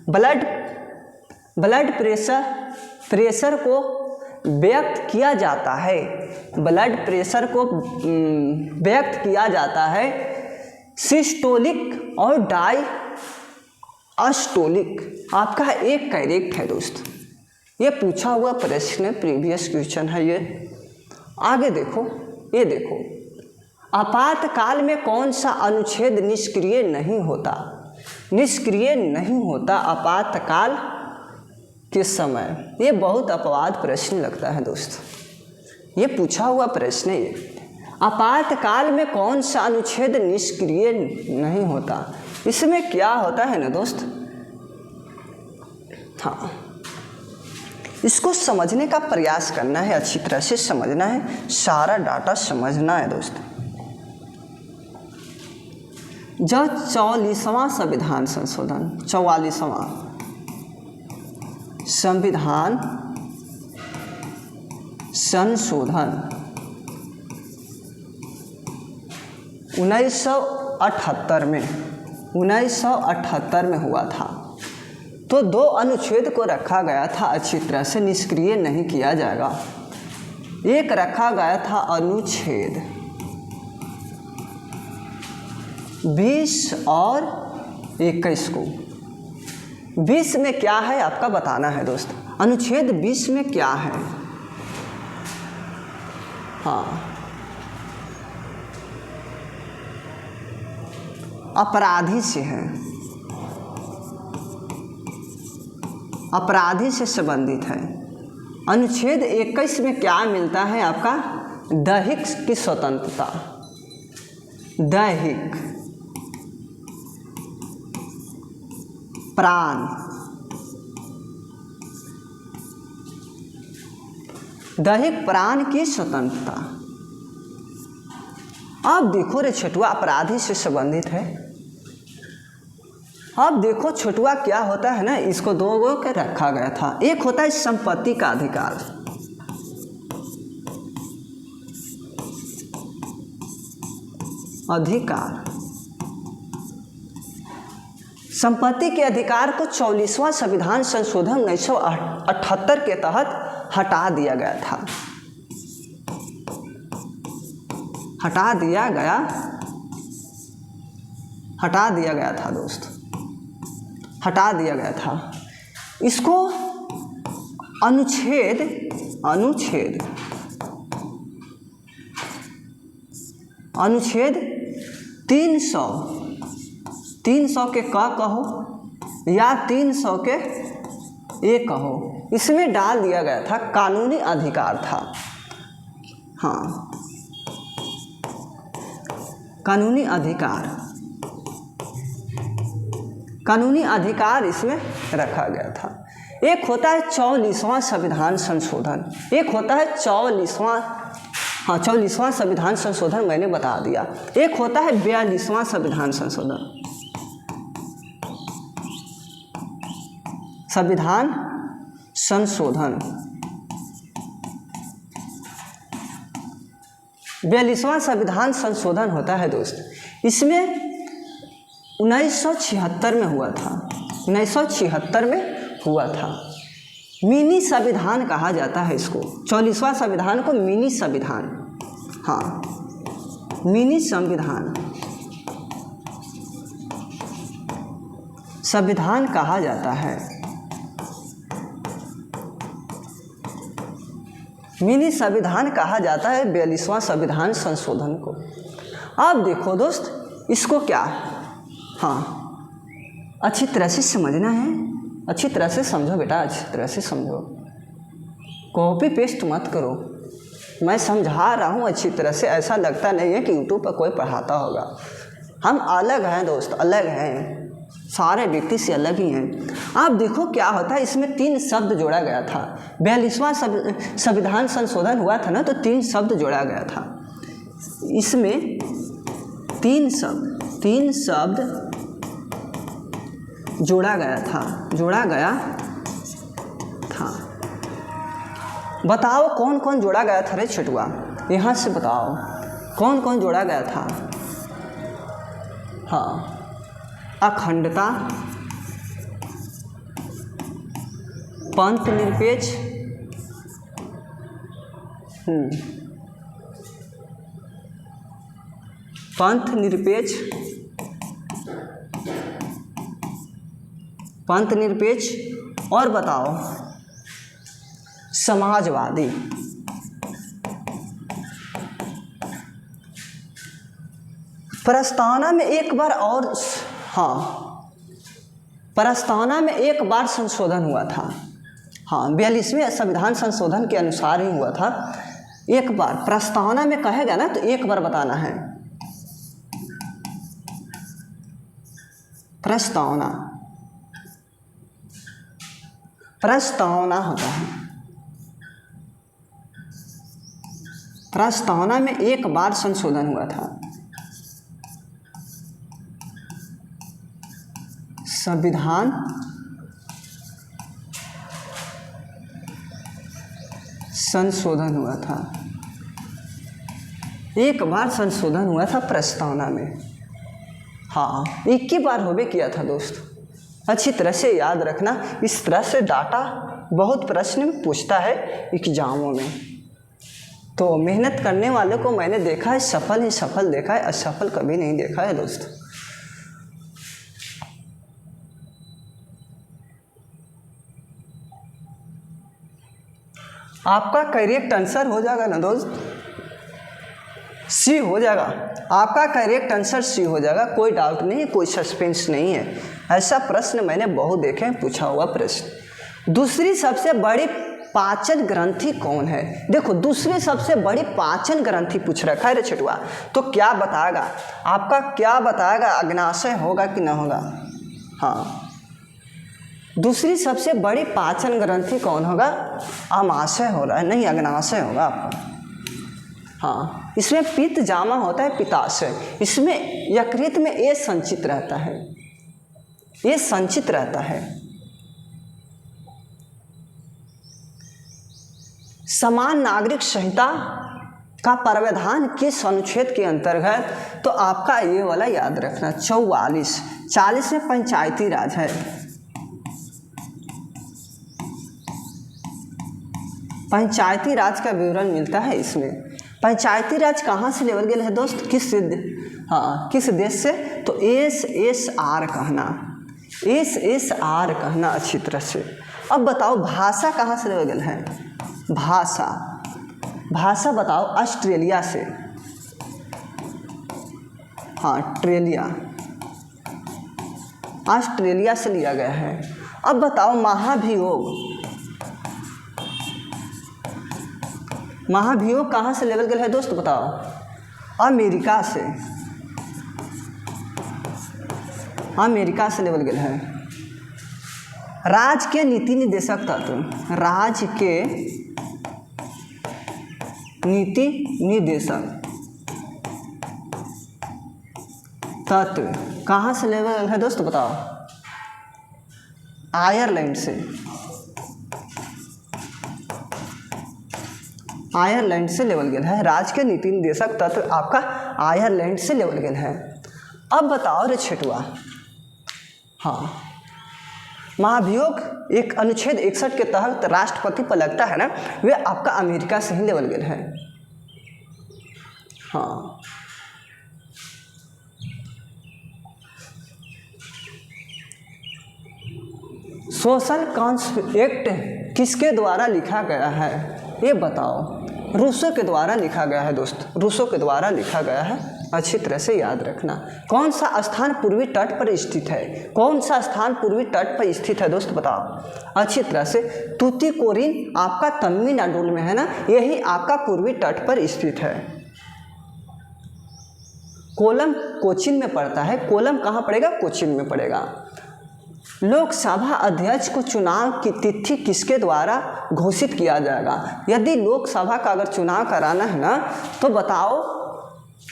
ब्लड प्रेशर को व्यक्त किया जाता है, ब्लड प्रेशर को व्यक्त किया जाता है सिस्टोलिक और डायस्टोलिक। आपका एक करेक्ट है दोस्त, ये पूछा हुआ प्रश्न प्रीवियस क्वेश्चन है ये। आगे देखो, ये देखो, आपातकाल में कौन सा अनुच्छेद निष्क्रिय नहीं होता? निष्क्रिय नहीं होता आपातकाल के समय। ये बहुत अपवाद प्रश्न लगता है दोस्त, ये पूछा हुआ प्रश्न है ये। आपातकाल में कौन सा अनुच्छेद निष्क्रिय नहीं होता? इसमें क्या होता है ना दोस्त, हाँ, इसको समझने का प्रयास करना है, अच्छी तरह से समझना है, सारा डाटा समझना है दोस्त। जब 44वां संविधान संशोधन, 44वां संविधान संशोधन 1978 में हुआ था, तो 2 अनुच्छेद को रखा गया था, अच्छी तरह से निष्क्रिय नहीं किया जाएगा। एक रखा गया था अनुच्छेद 20 और 21 को। 20 में क्या है आपका बताना है दोस्त, अनुच्छेद 20 में क्या है? हाँ, अपराधी से है, अपराधी से संबंधित है। अनुच्छेद 21 में क्या मिलता है आपका? दैहिक की स्वतंत्रता, दैहिक प्राण, दैहिक प्राण की स्वतंत्रता। अब देखो रे छोटुआ, अपराधी से संबंधित है। अब देखो छोटुआ क्या होता है ना, इसको 2 गो के रखा गया था। एक होता है संपत्ति का अधिकार, अधिकार, संपत्ति के अधिकार को 44वां संविधान संशोधन 1978 के तहत हटा दिया गया था, हटा दिया गया था दोस्त, हटा दिया गया था। इसको अनुच्छेद 300 के क कहो या 300 के ए कहो, इसमें डाल दिया गया था कानूनी अधिकार था। हाँ, कानूनी अधिकार इसमें रखा गया था। एक होता है 44वां संविधान संशोधन, एक होता है 44वां संविधान संशोधन, मैंने बता दिया। एक होता है 42वां संविधान संशोधन, संविधान संशोधन 42वां संविधान संशोधन होता है दोस्त। इसमें 1976 में हुआ था, 1976 में हुआ था। मिनी संविधान कहा जाता है इसको, 44वां संविधान को मिनी संविधान, हाँ, मिनी संविधान कहा जाता है, मिनी संविधान कहा जाता है 42वां संविधान संशोधन को। अब देखो दोस्त, इसको क्या, हाँ, अच्छी तरह से समझना है, अच्छी तरह से समझो बेटा, अच्छी तरह से समझो, कॉपी पेस्ट मत करो। मैं समझा रहा हूँ अच्छी तरह से, ऐसा लगता नहीं है कि यूट्यूब पर कोई पढ़ाता होगा। हम अलग हैं दोस्त, अलग हैं, सारे व्यक्ति से अलग ही हैं। आप देखो क्या होता है, इसमें 3 शब्द जोड़ा गया था। 42वां संविधान संशोधन हुआ था ना, तो 3 शब्द जोड़ा गया था। इसमें 3 शब्द जोड़ा गया था। बताओ कौन कौन जोड़ा गया था रे छोटुआ, यहाँ से बताओ कौन कौन जोड़ा गया था। हाँ, अखंडता, पंथ निरपेक्ष, पंथ निरपेक्ष और बताओ समाजवादी। प्रस्तावना में एक बार और, हाँ, प्रस्तावना में एक बार संशोधन हुआ था। हाँ, 42वें संविधान संशोधन के अनुसार ही हुआ था। एक बार प्रस्तावना में कहेगा ना तो एक बार बताना है। प्रस्तावना, प्रस्तावना होता है, प्रस्तावना में एक बार संशोधन हुआ था। संविधान संशोधन हुआ था, एक बार संशोधन हुआ था प्रस्तावना में। हाँ, एक ही बार होबे किया था दोस्त, अच्छी तरह से याद रखना। इस तरह से डाटा बहुत प्रश्न पूछता है एग्जामों में, तो मेहनत करने वालों को मैंने देखा है सफल ही सफल देखा है, असफल कभी नहीं देखा है दोस्त। आपका करेक्ट आंसर हो जाएगा ना दोस्त, सी हो जाएगा। आपका करेक्ट आंसर सी हो जाएगा, कोई डाउट नहीं, कोई सस्पेंस नहीं है। ऐसा प्रश्न मैंने बहुत देखे हैं, पूछा हुआ प्रश्न। दूसरी सबसे बड़ी पाचन ग्रंथि कौन है? देखो, दूसरी सबसे बड़ी पाचन ग्रंथि पूछ रखा है रे छटुआ, तो क्या बताएगा आपका, क्या बताएगा? अग्नाशय होगा कि ना होगा? हाँ, दूसरी सबसे बड़ी पाचन ग्रंथि कौन होगा? आमाशय हो रहा है, नहीं अग्नाशय होगा आपका। हाँ, इसमें पित्त जामा होता है पित्ताशय, इसमें यकृत में ये संचित रहता है, ये संचित रहता है। समान नागरिक संहिता का प्रावधान किस अनुच्छेद के अंतर्गत? तो आपका ये वाला याद रखना, 44, 40 में पंचायती राज है। पंचायती राज का विवरण मिलता है इसमें। पंचायती राज कहाँ से लेवल गया है दोस्त? किस देश से? तो SSR कहना, SSR कहना अच्छी तरह से। अब बताओ भाषा कहाँ से लेवल गया है? भाषा बताओ ऑस्ट्रेलिया से। हाँ, ऑस्ट्रेलिया से लिया गया है। अब बताओ महाभियोग कहाँ से लेवल गया है दोस्त? बताओ, अमेरिका से लेवल गया है। राज्य के नीति निर्देशक तत्व, राज्य के नीति निर्देशक तत्व कहाँ से लेवल है दोस्त? बताओ, आयरलैंड से लेवल गया है। राज्य के नीति निर्देशक तत्व आपका आयरलैंड से लेवल गया है। अब बताओ रे छेटुआ, हाँ, महाभियोग एक अनुच्छेद 61 के तहत राष्ट्रपति पर लगता है ना, वे आपका अमेरिका से ही लेवल गया है। हाँ, सोशल कॉन्सेप्ट एक्ट किसके द्वारा लिखा गया है? ये बताओ। रूसो के द्वारा लिखा गया है दोस्त, रूसो के द्वारा लिखा गया है, अच्छी तरह से याद रखना। कौन सा स्थान पूर्वी तट पर स्थित है? कौन सा स्थान पूर्वी तट पर स्थित है दोस्त? बताओ अच्छी तरह से। तूतीकोरिन आपका तमिलनाडु में है ना, यही आपका पूर्वी तट पर स्थित है। कोलम कोचीन में पड़ता है। कोलम कहाँ पड़ेगा? कोचीन में पड़ेगा। लोकसभा अध्यक्ष को चुनाव की तिथि किसके द्वारा घोषित किया जाएगा? यदि लोकसभा का अगर चुनाव कराना है ना, तो बताओ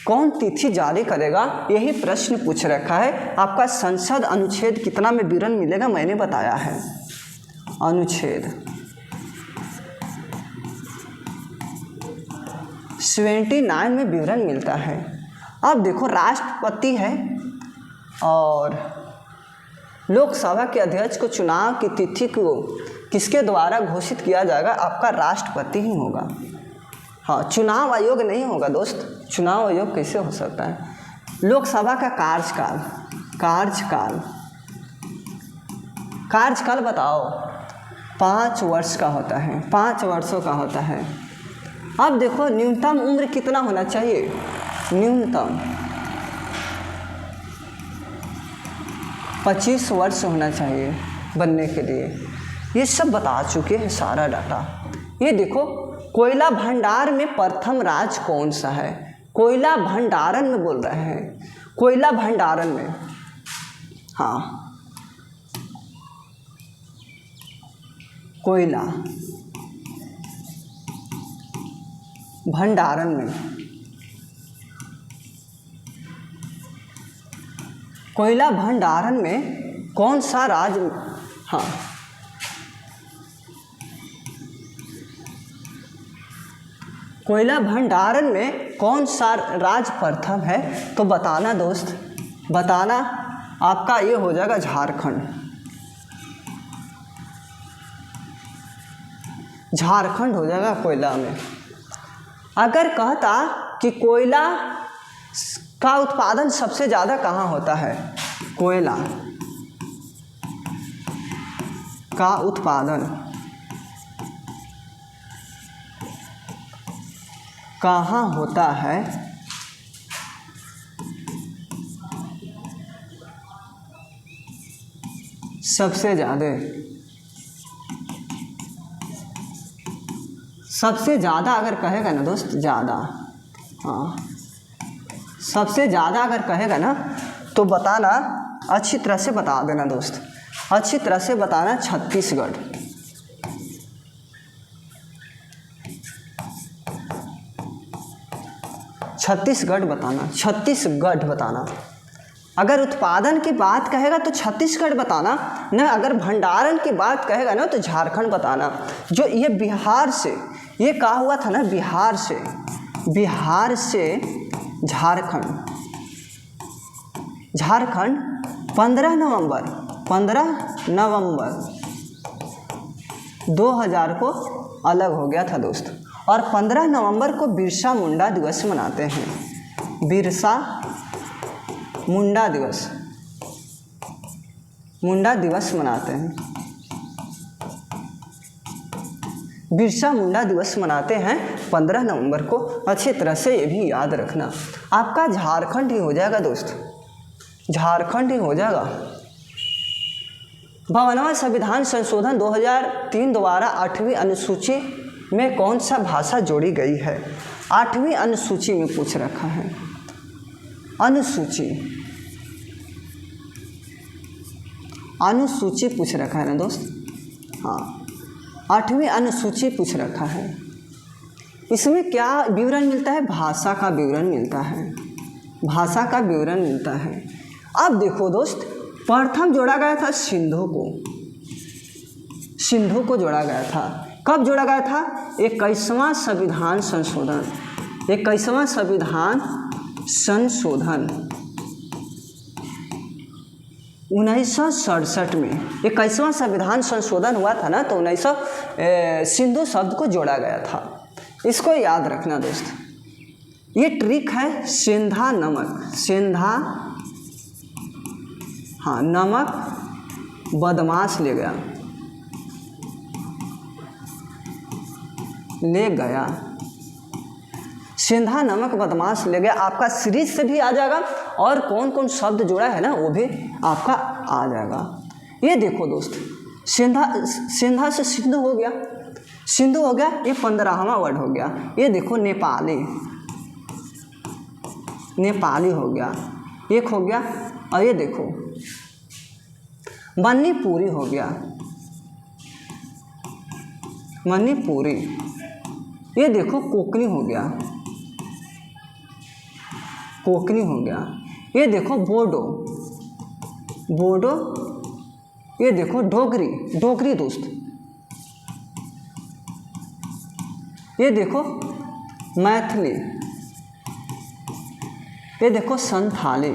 कौन तिथि जारी करेगा? यही प्रश्न पूछ रखा है। आपका संसद अनुच्छेद कितना में विवरण मिलेगा मैंने बताया है। अनुच्छेद 79 में विवरण मिलता है। अब देखो, राष्ट्रपति है और लोकसभा के अध्यक्ष को चुनाव की तिथि को किसके द्वारा घोषित किया जाएगा? आपका राष्ट्रपति ही होगा। हाँ, चुनाव आयोग नहीं होगा दोस्त। चुनाव आयोग कैसे हो सकता है? लोकसभा का कार्यकाल बताओ। 5 वर्ष का होता है, 5 वर्षों का होता है। अब देखो न्यूनतम उम्र कितना होना चाहिए, न्यूनतम 25 वर्ष होना चाहिए बनने के लिए। ये सब बता चुके हैं सारा डाटा। ये देखो कोयला भंडार में प्रथम राज्य कौन सा है, कोयला भंडारण में बोल रहे हैं, कोयला भंडारण में, हाँ कोयला भंडारण में, कोयला भंडारण में कौन सा राज्य, हाँ कोयला भंडारण में कौन सा राज्य प्रथम है, तो बताना दोस्त, बताना। आपका ये हो जाएगा झारखंड, झारखंड हो जाएगा कोयला में। अगर कहता कि कोयला का उत्पादन सबसे ज़्यादा कहाँ होता है, कोयला का उत्पादन कहाँ होता है, सबसे ज़्यादा अगर कहेगा ना दोस्त, ज़्यादा, हाँ सबसे ज़्यादा अगर कहेगा ना तो बताना, अच्छी तरह से बता देना दोस्त, अच्छी तरह से बताना छत्तीसगढ़, छत्तीसगढ़ बताना, छत्तीसगढ़ बताना। अगर उत्पादन की बात कहेगा तो छत्तीसगढ़ बताना ना, अगर भंडारण की बात कहेगा ना तो झारखंड बताना। जो ये बिहार से, ये कहा हुआ था ना बिहार से झारखंड, झारखंड 15 नवंबर 2000 को अलग हो गया था दोस्त। और 15 नवंबर को बिरसा मुंडा दिवस मनाते हैं, बिरसा मुंडा दिवस मनाते हैं, बिरसा मुंडा दिवस मनाते हैं 15 नवंबर को। अच्छी तरह से ये भी याद रखना। आपका झारखंड ही हो जाएगा दोस्त, झारखंड ही हो जाएगा। 52वां संविधान संशोधन 2003 द्वारा 8वीं अनुसूची में कौन सा भाषा जोड़ी गई है, 8वीं अनुसूची में पूछ रखा है, अनुसूची पूछ रखा है ना दोस्त, हाँ 8वीं अनुसूची पूछ रखा है। इसमें क्या विवरण मिलता है, भाषा का विवरण मिलता है, भाषा का विवरण मिलता है। अब देखो दोस्त, प्रथम जोड़ा गया था सिंधु को जोड़ा गया था। कब जोड़ा गया था, 21वां संविधान संशोधन, 21वां संविधान संशोधन 1967 में 21वां संविधान संशोधन हुआ था ना, तो 1900 सिंधु शब्द को जोड़ा गया था। इसको याद रखना दोस्त। ये ट्रिक है सेंधा नमक, सेंधा, हाँ नमक बदमाश ले गया, सेंधा नमक बदमाश ले गया। आपका सीरीज से भी आ जाएगा और कौन कौन शब्द जोड़ा है ना वो भी आपका आ जाएगा। ये देखो दोस्त, सेंधा से सिंधु हो गया, सिंधु हो गया, ये 15वां वर्ड हो गया। ये देखो नेपाली हो गया, एक हो गया। और ये देखो मणिपुरी हो गया, मणिपुरी। ये देखो कोकनी हो गया, कोकनी हो गया। ये देखो बोडो, ये देखो डोगरी दोस्त। ये देखो मैथिली, ये देखो संथाली।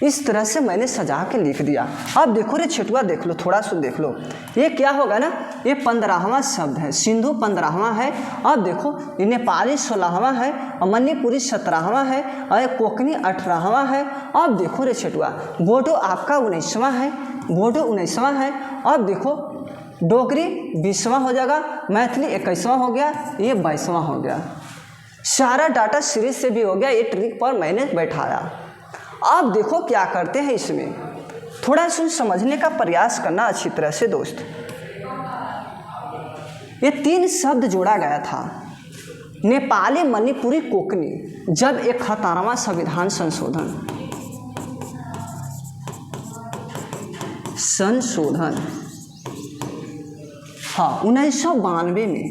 इस तरह से मैंने सजा के लिख दिया। अब देखो रे छिटुआ, देख लो, थोड़ा सा देख लो, ये क्या होगा ना, ये 15वां शब्द है, सिंधु 15वां है। अब देखो ये नेपाली 16वां है, और मणिपुरी 17वां है, और कोकनी 18वां है। अब देखो रे छिटुआ, बोडो आपका 19वां है, बोडो 19वां है। अब देखो डोगरी 20वां हो जाएगा, मैथिली 21वां हो गया, ये 22वां हो गया। सारा डाटा सीरीज से भी हो गया, ये ट्रिक पर मैंने बैठाया। अब देखो क्या करते हैं, इसमें थोड़ा सा समझने का प्रयास करना अच्छी तरह से दोस्त। ये 3 शब्द जोड़ा गया था, नेपाली, मणिपुरी, कोंकणी, जब 71वां संविधान संशोधन हाँ 1992 में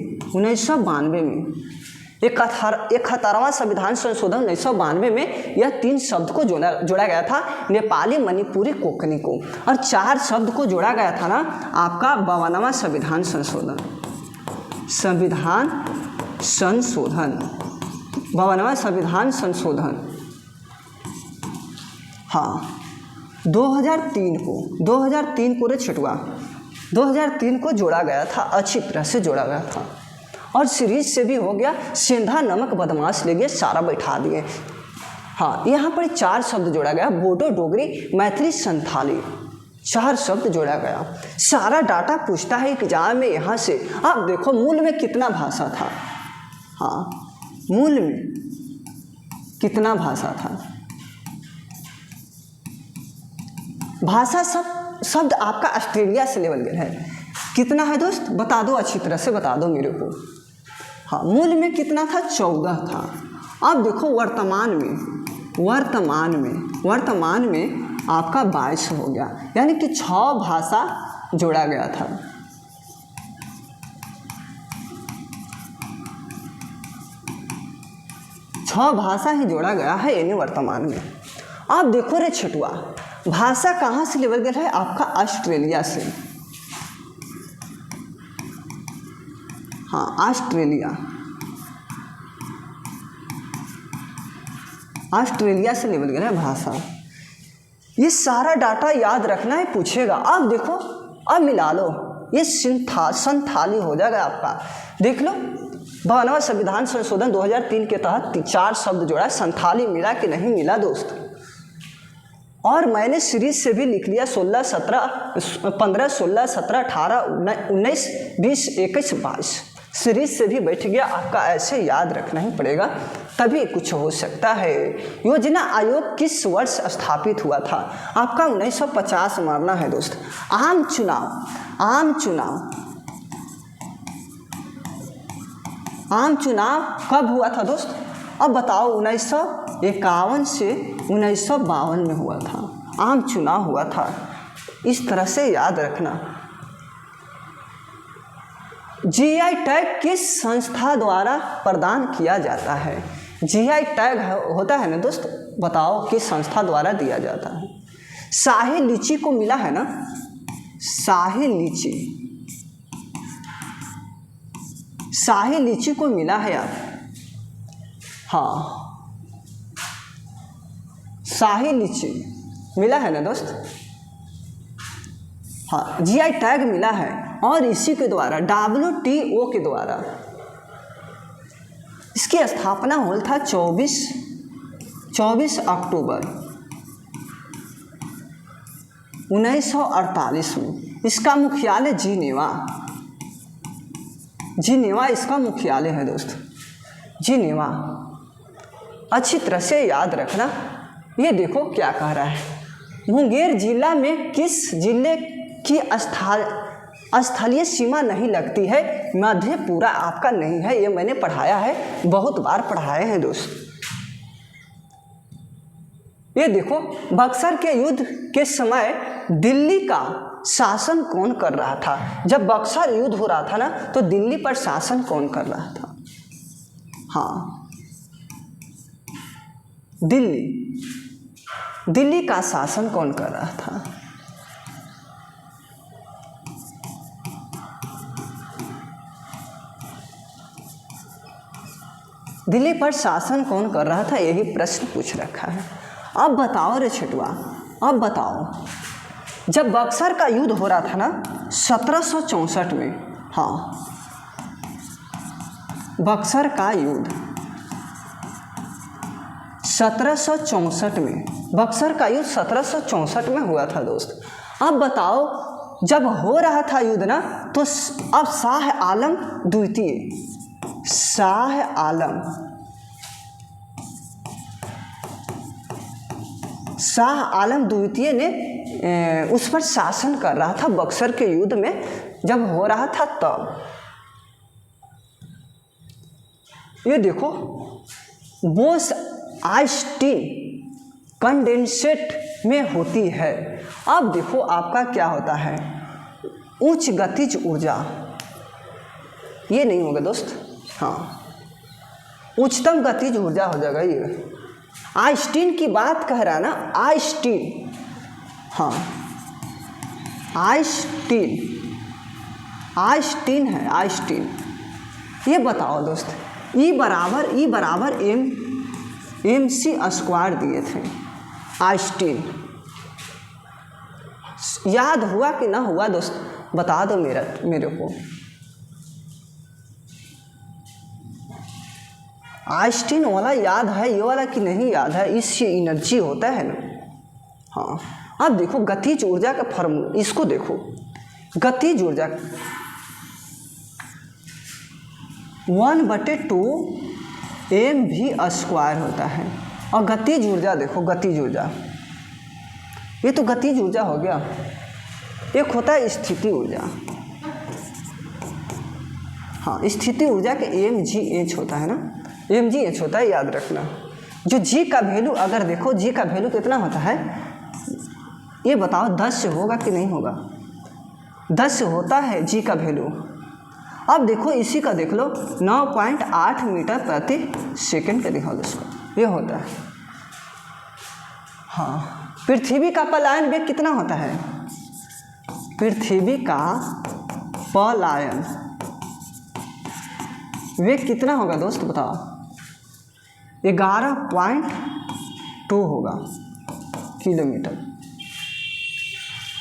71वां संविधान संशोधन 1992 में यह 3 शब्द को जोड़ा गया था, नेपाली, मणिपुरी, कोंकणी को, और 4 शब्द को जोड़ा गया था ना आपका 52वां संविधान संशोधन 52वां संविधान संशोधन हाँ 2003 को रे छटुआ 2003 को जोड़ा गया था, अच्छी तरह से जोड़ा गया था, और सीरीज से भी हो गया। सेंधा नमक बदमाश ले गए, सारा बैठा दिए। हाँ यहाँ पर 4 शब्द जोड़ा गया, बोडो, डोगरी, मैथिली, संथाली, 4 शब्द जोड़ा गया। सारा डाटा पूछता है एग्जाम में यहाँ से। अब देखो मूल में कितना भाषा था, हाँ मूल में कितना भाषा था, भाषा शब्द आपका ऑस्ट्रेलिया से लेवल गया है। कितना है दोस्त, बता दो, अच्छी तरह से बता दो मेरे को। हाँ मूल में कितना था, 14 था। अब देखो वर्तमान में आपका 22 हो गया, यानी कि 6 भाषा जोड़ा गया था। छह भाषा ही जोड़ा गया है यानी वर्तमान में। अब देखो रे छटुआ, भाषा कहाँ से लेवल गया है, आपका ऑस्ट्रेलिया से। हाँ ऑस्ट्रेलिया से लेवल गया है भाषा। ये सारा डाटा याद रखना है, पूछेगा। अब देखो, अब मिला लो, ये संथाली हो जाएगा आपका। देख लो 52वां संविधान संशोधन 2003 के तहत 4 शब्द जोड़ा, संथाली मिला कि नहीं मिला दोस्त। और मैंने सीरीज से भी लिख लिया 16, 17, 15, 16, 17, 18, 19, 20, 21, 22 सीरीज से भी बैठ गया आपका। ऐसे याद रखना ही पड़ेगा, तभी कुछ हो सकता है। योजना आयोग किस वर्ष स्थापित हुआ था, आपका 1950 मारना है दोस्त। आम चुनाव कब हुआ था दोस्त, अब बताओ। 1951 से 1952 में हुआ था, आम चुनाव हुआ था। इस तरह से याद रखना। जीआई टैग किस संस्था द्वारा प्रदान किया जाता है, जीआई टैग होता है ना दोस्त, बताओ किस संस्था द्वारा दिया जाता है। शाही लीची को मिला है ना, शाही लीची को मिला है यार। हाँ शाही लीची मिला है ना दोस्त। हाँ जीआई टैग मिला है, और इसी के द्वारा WTO के द्वारा इसकी स्थापना हुई था 24 अक्टूबर 1948 में। इसका मुख्यालय जिनेवा इसका मुख्यालय है दोस्त, जिनेवा। अच्छी तरह से याद रखना। ये देखो क्या कह रहा है, मुंगेर जिला में किस जिले की स्थलीय सीमा नहीं लगती है, मधेपुरा आपका नहीं है। ये मैंने पढ़ाया है, बहुत बार पढ़ाए हैं दोस्त। ये देखो, बक्सर के युद्ध के समय दिल्ली का शासन कौन कर रहा था, जब बक्सर युद्ध हो रहा था ना, तो दिल्ली पर शासन कौन कर रहा था। हाँ दिल्ली का शासन कौन कर रहा था। दिल्ली पर शासन कौन कर रहा था, यही प्रश्न पूछ रखा है। अब बताओ रे छटुआ, अब बताओ, जब बक्सर का युद्ध हो रहा था ना 1764 में, हाँ बक्सर का युद्ध 1764 में, बक्सर का युद्ध 1764 में हुआ था दोस्त। अब बताओ, जब हो रहा था युद्ध ना, तो अब शाह आलम द्वितीय ने उस पर शासन कर रहा था बक्सर के युद्ध में जब हो रहा था तब। ये देखो, बोस आइंस्टीन कंडेंसेट में होती है। अब देखो आपका क्या होता है, उच्च गतिज ऊर्जा, ये नहीं होगा दोस्त, हाँ उच्चतम गतिज ऊर्जा हो जाएगा ये। आइंस्टीन की बात कह रहा है ना, आइंस्टीन, हाँ आइंस्टीन है, आइंस्टीन। ये बताओ दोस्त, ई बराबर mc² दिए थे आइंस्टीन। याद हुआ कि ना हुआ दोस्त, बता दो मेरे को। आइंस्टीन वाला याद है, ये वाला कि नहीं याद है? इससे एनर्जी होता है ना। हाँ, अब देखो गतिज ऊर्जा का फॉर्मूला, इसको देखो, गतिज ऊर्जा 1/2 mv² होता है। और गतिज ऊर्जा देखो, गतिज ऊर्जा, ये तो गतिज ऊर्जा हो गया। एक होता है स्थिति ऊर्जा, हाँ स्थिति ऊर्जा के mgh होता है ना, mgh होता है, याद रखना। जो g का वैल्यू, अगर देखो g का वैल्यू कितना होता है, ये बताओ 10 से होगा कि नहीं होगा? 10 से होता है g का वैल्यू। अब देखो इसी का देख लो, 9.8 मीटर प्रति सेकंड का दिखा दो इसको, ये होता है। हाँ, पृथ्वी का पलायन वेग कितना होता है? पृथ्वी का पलायन वेग कितना होगा दोस्त बताओ? 11.2 होगा किलोमीटर,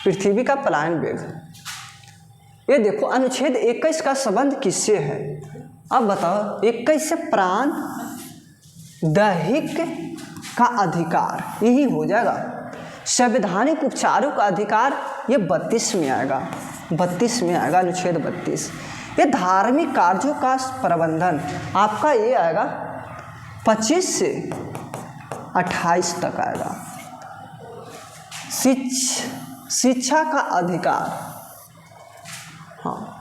पृथ्वी का पलायन वेग। ये देखो, अनुच्छेद 21 का संबंध किससे है? अब बताओ, 21 से प्राण दैहिक का अधिकार, यही हो जाएगा। संवैधानिक उपचारों का अधिकार, ये 32 में आएगा, 32 में आएगा, अनुच्छेद 32। ये धार्मिक कार्यों का प्रबंधन आपका ये आएगा 25 से 28 तक आएगा। शिक्षा का अधिकार, हाँ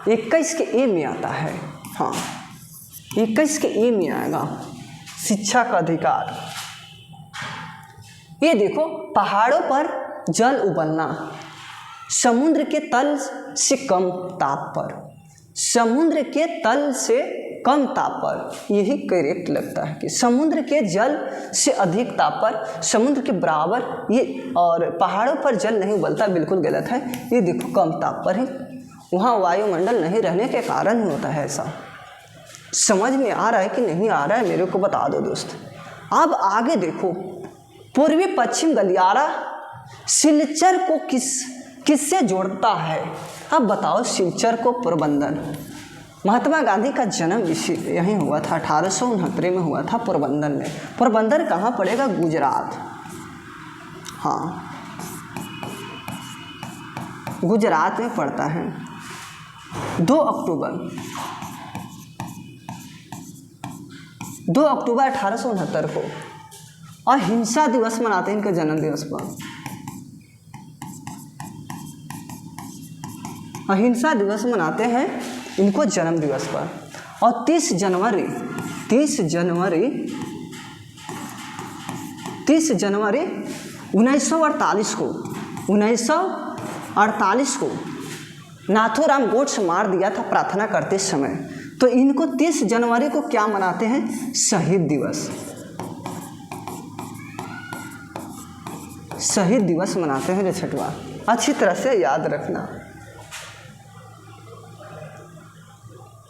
21 के ए में आता है, हाँ 21 के ए में आएगा शिक्षा का अधिकार। ये देखो, पहाड़ों पर जल उबलना, समुद्र के तल से कम ताप पर, समुद्र के तल से कम ताप पर, यही करेक्ट लगता है कि समुद्र के जल से अधिक ताप पर, समुद्र के बराबर ये, और पहाड़ों पर जल नहीं उबलता, बिल्कुल गलत है। ये देखो कम ताप पर है, वहाँ वायुमंडल नहीं रहने के कारण ही होता है ऐसा। समझ में आ रहा है कि नहीं आ रहा है, मेरे को बता दो दोस्त। अब आगे देखो, पूर्वी पश्चिम गलियारा सिलचर को किससे जोड़ता है? अब बताओ, सिलचर को प्रबंधन, महात्मा गांधी का जन्म इसी यहीं हुआ था, 1869 में हुआ था पोरबंदर में। पोरबंदर कहाँ पड़ेगा? गुजरात, हाँ गुजरात में पड़ता है। 2 अक्टूबर 1869 को अहिंसा दिवस मनाते हैं, इनके जन्म दिवस पर अहिंसा दिवस मनाते हैं इनको जन्म दिवस पर। और 30 जनवरी 1948 को नाथूराम गोडसे मार दिया था प्रार्थना करते समय। तो इनको 30 जनवरी को क्या मनाते हैं? शहीद दिवस, शहीद दिवस मनाते हैं रे छठवा, अच्छी तरह से याद रखना।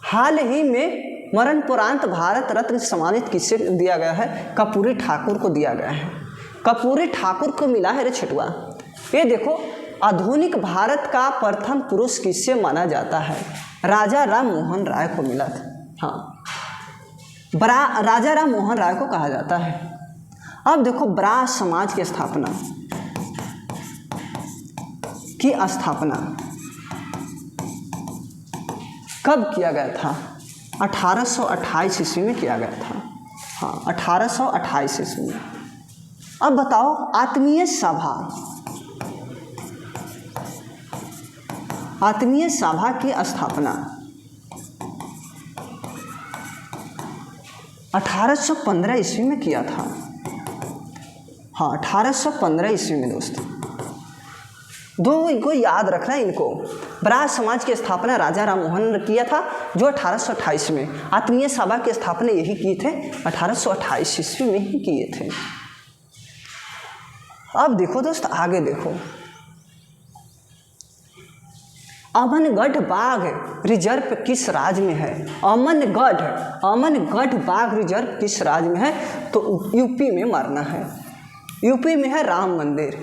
हाल ही में मरणोपरांत भारत रत्न सम्मानित किससे दिया गया है? कर्पूरी ठाकुर को दिया गया है। कर्पूरी ठाकुर को मिला है रे छठवा। ये देखो, आधुनिक भारत का प्रथम पुरुष किससे माना जाता है? राजा राम मोहन राय को मिला था। हाँ, राजा राम मोहन राय को कहा जाता है। अब देखो ब्राह्म समाज की स्थापना कब किया गया था? 1828 ईस्वी में किया गया था। हाँ, 1828 ईस्वी में। अब बताओ आत्मीय सभा की स्थापना 1815 ईस्वी में किया था। हाँ, 1815 ईस्वी में दोस्त। इनको याद रखना है इनको। ब्राह्म समाज की स्थापना राजा राम मोहन ने किया था जो 1828 में। आत्मीय सभा की स्थापना यही किए थे 1828 ईस्वी में ही किए थे। अब देखो दोस्त, आगे देखो, अमनगढ़ बाघ रिजर्व किस राज्य में है? अमनगढ़ बाघ रिजर्व किस राज्य में है? तो यूपी में मारना है। यूपी में है राम मंदिर।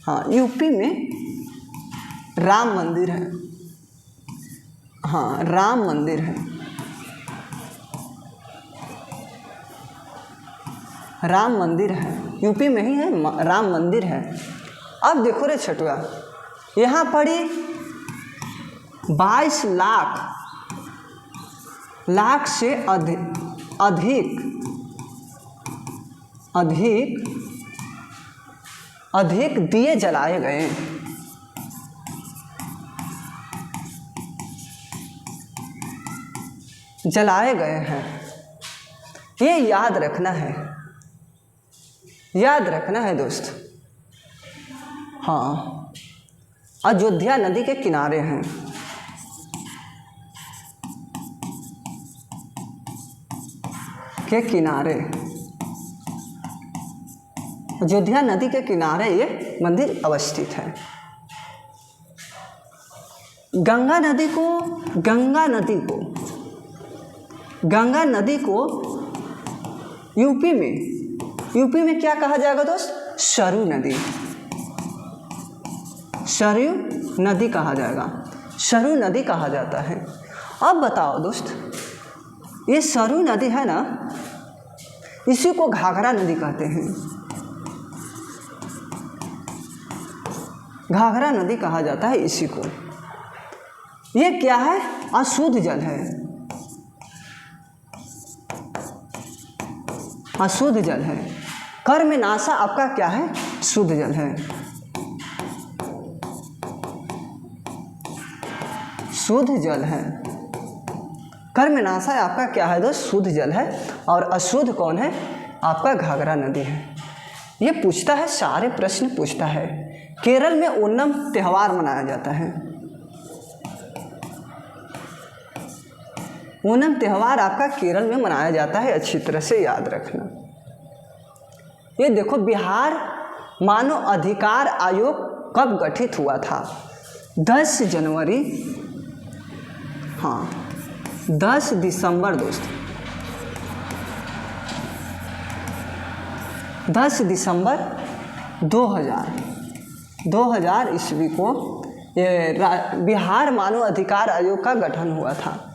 हाँ, यूपी में राम मंदिर है। हाँ, राम मंदिर है। राम मंदिर है, यूपी में ही है, राम मंदिर है। अब देखो रे छटुआ, यहाँ पड़ी 22 लाख से अधिक दिए जलाए गए। हैं। ये याद रखना है दोस्त। हाँ, अयोध्या नदी के किनारे हैं। अयोध्या नदी के किनारे ये मंदिर अवस्थित है। गंगा नदी को यूपी में क्या कहा जाएगा दोस्त? सरयू नदी कहा जाएगा। सरयू नदी कहा जाता है। अब बताओ दोस्त, ये सरयू नदी है ना, इसी को घाघरा नदी कहते हैं। घाघरा नदी कहा जाता है इसी को। ये क्या है? अशुद्ध जल है। अशुद्ध जल है। कर्मनाशा आपका क्या है? शुद्ध जल है। शुद्ध जल है। कर्मनाशा आपका क्या है दोस्त? शुद्ध जल है। और अशुद्ध कौन है? आपका घाघरा नदी है। ये पूछता है, सारे प्रश्न पूछता है। केरल में ओणम त्यौहार मनाया जाता है। ओणम त्यौहार आपका केरल में मनाया जाता है, अच्छी तरह से याद रखना। ये देखो, बिहार मानव अधिकार आयोग कब गठित हुआ था? 10 जनवरी, हाँ 10 दिसंबर दोस्त, 10 दिसंबर 2000 ईस्वी को ये बिहार मानव अधिकार आयोग का गठन हुआ था।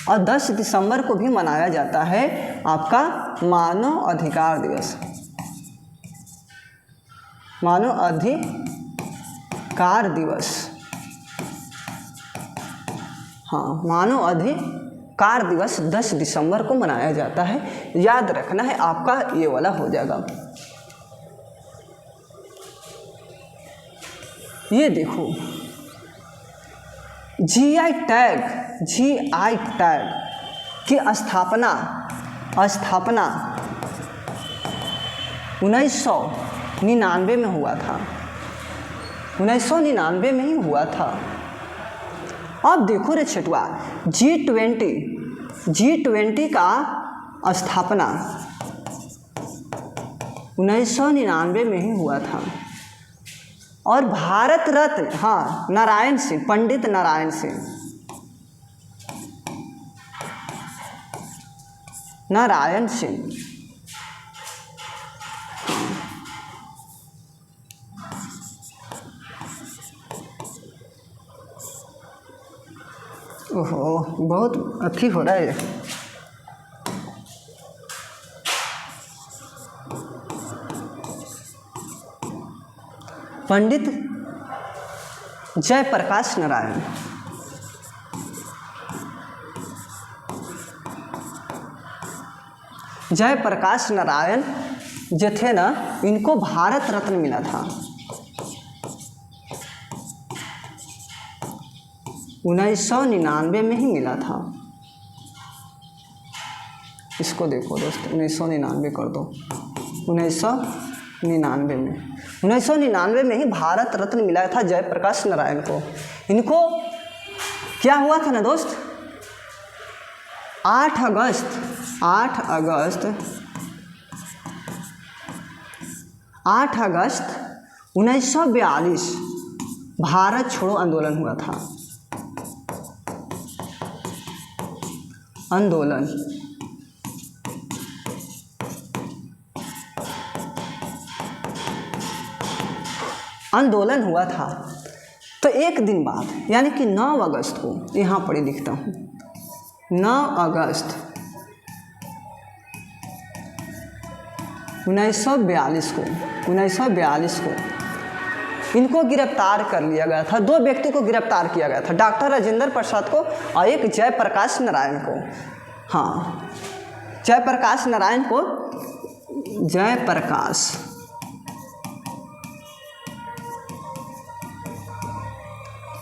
और 10 दिसंबर को भी मनाया जाता है आपका मानव अधिकार दिवस। मानव अधिकार दिवस, हाँ मानव अधिकार दिवस 10 दिसंबर को मनाया जाता है। याद रखना है, आपका ये वाला हो जाएगा। ये देखो, जीआई टैग की स्थापना 1999 में हुआ था। 1999 में ही हुआ था। अब देखो रे छटुआ, G20 का स्थापना 1999 में ही हुआ था। और भारत रत्न, हाँ नारायण सिंह, पंडित नारायण सिंह, ओहो बहुत अच्छी हो रहा है। पंडित जयप्रकाश नारायण। जयप्रकाश नारायण जो थे ना, इनको भारत रत्न मिला था 1999 में ही मिला था। इसको देखो दोस्त, 1999 कर दो, 1999 में ही भारत रत्न मिला था जयप्रकाश नारायण को। इनको क्या हुआ था ना दोस्त, 8 अगस्त 1942 भारत छोड़ो आंदोलन हुआ था। आंदोलन हुआ था। तो एक दिन बाद यानी कि 9 अगस्त को, यहाँ पढ़े लिखता हूँ, 9 अगस्त 1942 को इनको गिरफ्तार कर लिया गया था। 2 व्यक्ति को गिरफ्तार किया गया था, डॉक्टर राजेंद्र प्रसाद को और एक जयप्रकाश नारायण को। हाँ, जयप्रकाश नारायण को,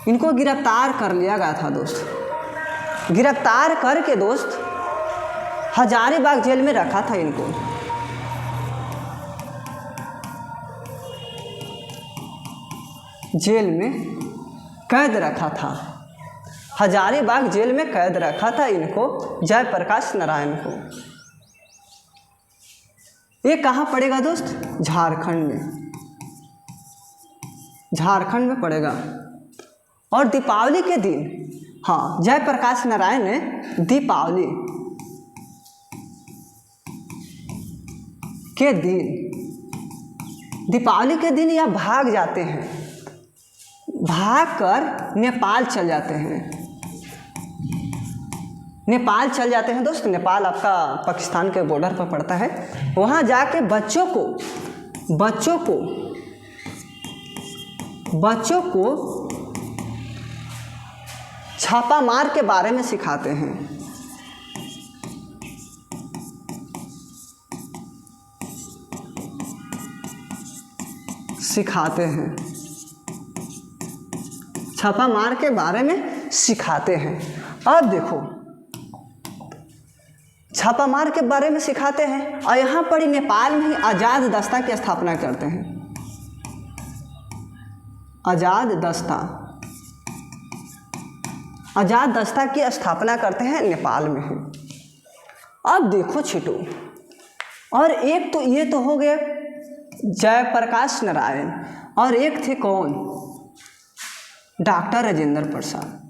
इनको गिरफ्तार कर लिया गया था दोस्त। गिरफ्तार करके दोस्त हजारीबाग जेल में रखा था इनको। जेल में कैद रखा था, हजारीबाग जेल में कैद रखा था इनको, जयप्रकाश नारायण को। ये कहाँ पड़ेगा दोस्त, झारखंड में पड़ेगा। और दीपावली के दिन, हाँ, जयप्रकाश नारायण ने दीपावली के दिन यह भाग जाते हैं, भागकर नेपाल चल जाते हैं दोस्त। नेपाल आपका पाकिस्तान के बॉर्डर पर पड़ता है। वहाँ जाके बच्चों को छापा मार के बारे में सिखाते हैं। छापा मार के बारे में सिखाते हैं। अब देखो, छापा मार के बारे में सिखाते हैं और यहाँ पर नेपाल में ही आज़ाद दस्ता की स्थापना करते हैं। आज़ाद दस्ता की स्थापना करते हैं नेपाल में ही। अब देखो छिटो, और एक तो ये तो हो गया जयप्रकाश नारायण, और एक थे कौन, डॉक्टर राजेंद्र प्रसाद।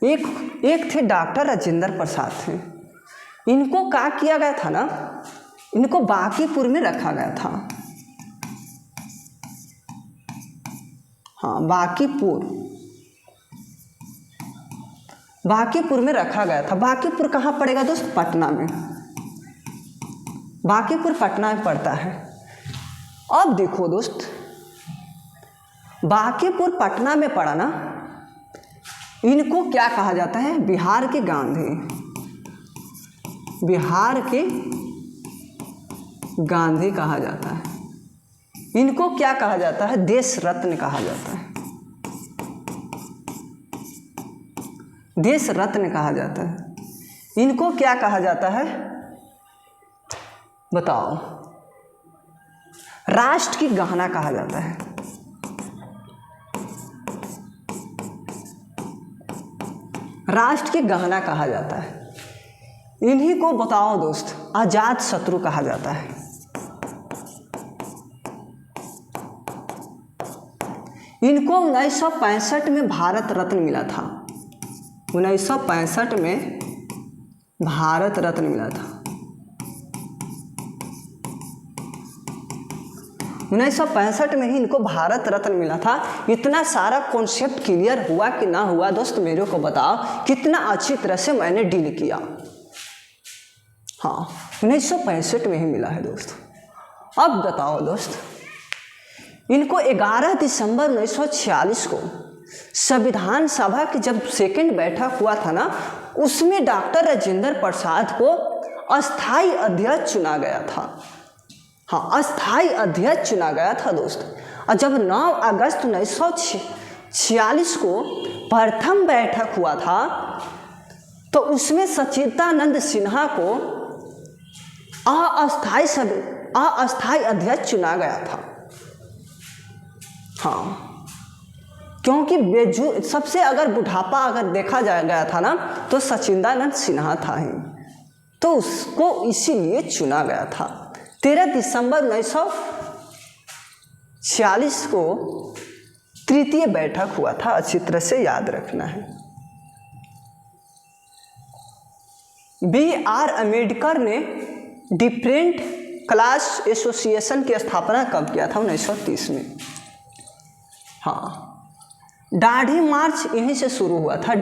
एक थे डॉक्टर राजेंद्र प्रसाद थे। इनको क्या किया गया था ना, इनको बांकीपुर में रखा गया था। हाँ, बांकीपुर में रखा गया था। बांकीपुर कहाँ पड़ेगा दोस्त, पटना में। बांकीपुर पटना में पड़ता है। अब देखो दोस्त, बांकीपुर पटना में पड़ा ना, इनको क्या कहा जाता है, बिहार के गांधी कहा जाता है। इनको क्या कहा जाता है, देश रत्न कहा जाता है। देश रत्न कहा जाता है। इनको क्या कहा जाता है, बताओ, राष्ट्र की गहना कहा जाता है। राष्ट्र की गहना कहा जाता है। इन्हीं को बताओ दोस्त, अजात शत्रु कहा जाता है। इनको 1965 में भारत रत्न मिला था। 1965 में भारत रत्न मिला था। 1965 में ही इनको भारत रत्न मिला था। इतना सारा कॉन्सेप्ट क्लियर हुआ कि ना हुआ दोस्त, मेरे को बताओ, कितना अच्छी तरह से मैंने डील किया। हाँ 1965 में ही मिला है दोस्तों। अब बताओ दोस्त, इनको 11 दिसंबर 1946 को संविधान सभा की जब सेकंड बैठक हुआ था ना, उसमें डॉक्टर राजेंद्र प्रसाद को अस्थाई अध्यक्ष चुना गया था। हाँ, अस्थाई अध्यक्ष चुना गया था दोस्त। और जब 9 अगस्त 1946 को प्रथम बैठक हुआ था तो उसमें सच्चिदानंद सिन्हा को अस्थाई अध्यक्ष चुना गया था। हाँ, क्योंकि सबसे अगर बुढ़ापा अगर देखा गया था ना तो सच्चिदानंद सिन्हा था ही, तो उसको इसीलिए चुना गया था। 13 दिसंबर 1946 को तृतीय बैठक हुआ था, अच्छी तरह से याद रखना है। B.R. अम्बेडकर ने डिफरेंट क्लास एसोसिएशन की स्थापना कब किया था? 1930 में। हाँ, दांडी मार्च यहीं से शुरू हुआ था,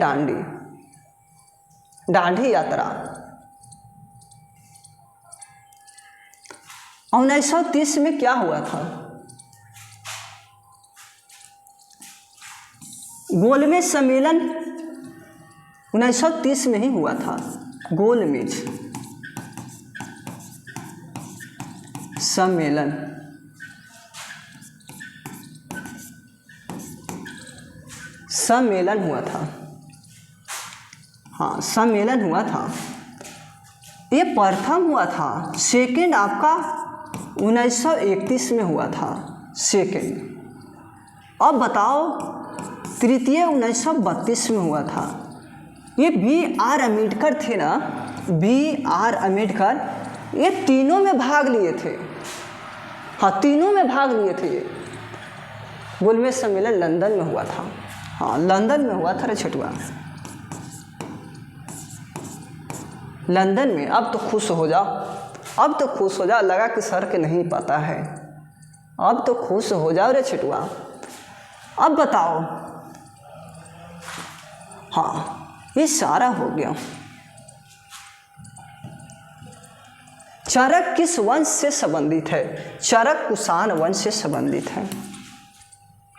दांडी यात्रा। 1930 में क्या हुआ था? गोलमेज सम्मेलन 1930 में ही हुआ था। गोलमेज सम्मेलन हुआ था। हाँ, सम्मेलन हुआ था। ये प्रथम हुआ था। सेकेंड आपका 1931 में हुआ था, सेकेंड। अब बताओ, तृतीय 1932 में हुआ था। ये B.R. अम्बेडकर थे ना, B.R. अम्बेडकर, ये तीनों में भाग लिए थे। हाँ, तीनों में भाग लिए थे। गोलमेज सम्मेलन लंदन में हुआ था। हाँ, लंदन में हुआ था रे छठुआ, लंदन में। अब तो खुश हो जाओ, अब तो खुश हो जाओ। लगा कि सर के नहीं पता है, अब तो खुश हो जाओ रे छठुआ। अब बताओ, हाँ ये सारा हो गया। चरक किस वंश से संबंधित है? चरक कुषाण वंश से संबंधित है।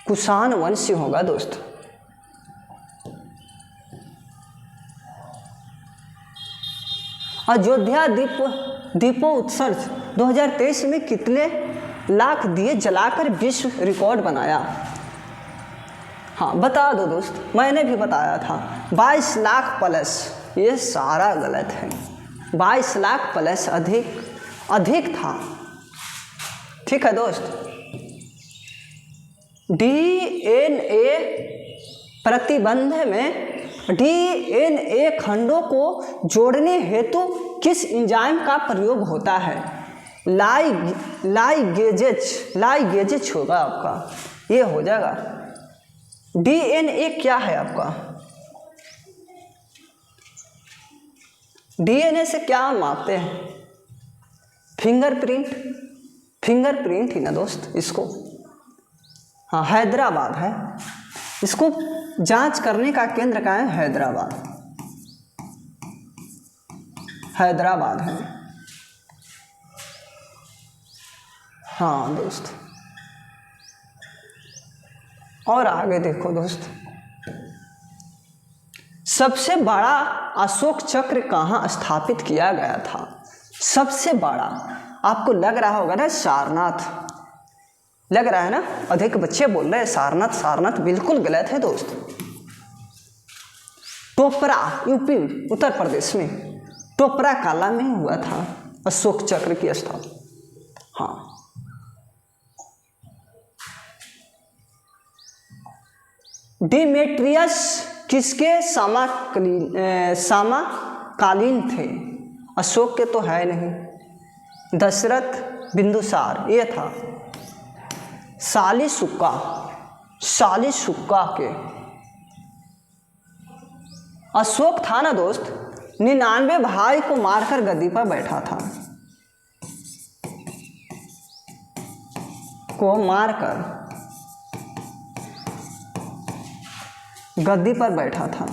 कुषाण वंश से होगा दोस्त। अयोध्या दीपोत्सव 2023 में कितने लाख दिए जलाकर विश्व रिकॉर्ड बनाया? हाँ बता दो दोस्त, मैंने भी बताया था 22 लाख प्लस। ये सारा गलत है, 22 लाख प्लस अधिक था। ठीक है दोस्त। DNA प्रतिबंध में DNA खंडों को जोड़ने हेतु किस एंजाइम का प्रयोग होता है? लाइगेजेज होगा आपका, ये हो जाएगा। DNA क्या है आपका? DNA से क्या मापते हैं? फिंगरप्रिंट ही ना दोस्त इसको। हाँ, हैदराबाद है। इसको जांच करने का केंद्र कहाँ है? हैदराबाद है। हाँ दोस्त, और आगे देखो दोस्त, सबसे बड़ा अशोक चक्र कहाँ स्थापित किया गया था? सबसे बड़ा आपको लग रहा होगा ना सारनाथ, लग रहा है ना? अधिक बच्चे बोल रहे हैं सारनाथ, बिल्कुल गलत है दोस्त। टोपरा, यूपी उत्तर प्रदेश में टोपरा काला में हुआ था अशोक चक्र की स्थापना। हाँ, डिमेट्रियस किसके समकालीन थे? अशोक के तो है नहीं, दशरथ, बिंदुसार ये था। शालीशुका के अशोक था ना दोस्त, 99 भाई को मारकर गद्दी पर बैठा था, को मारकर गद्दी पर बैठा था।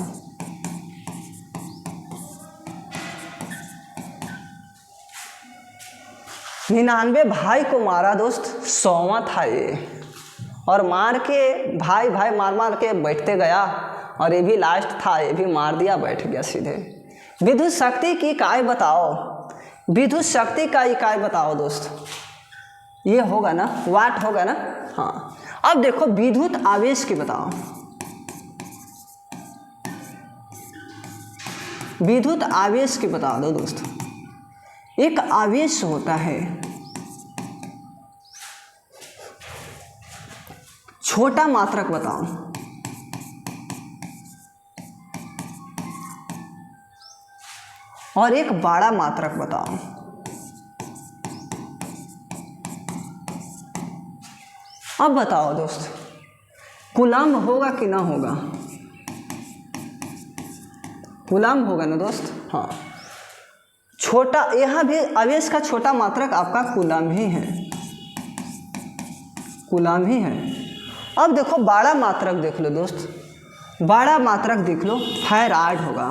99 भाई को मारा दोस्त, 100वां था ये, और मार के भाई मार मार के बैठते गया, और ये भी लास्ट था, ये भी मार दिया, बैठ गया सीधे। विद्युत शक्ति की इकाई बताओ, विद्युत शक्ति का इकाई बताओ दोस्त, ये होगा ना, वाट होगा ना। हाँ, अब देखो विद्युत आवेश की बताओ, विद्युत आवेश की बता दो दोस्त। एक आवेश होता है, छोटा मात्रक बताओ, और एक बड़ा मात्रक बताओ। अब बताओ दोस्त, कूलम्ब होगा कि ना होगा? कूलम्ब होगा ना दोस्त। हाँ, छोटा, यहाँ भी आवेश का छोटा मात्रक आपका कूलम्ब ही है, कूलम्ब ही है। अब देखो बड़ा मात्रक देख लो दोस्त, बड़ा मात्रक देख लो, फैराड होगा,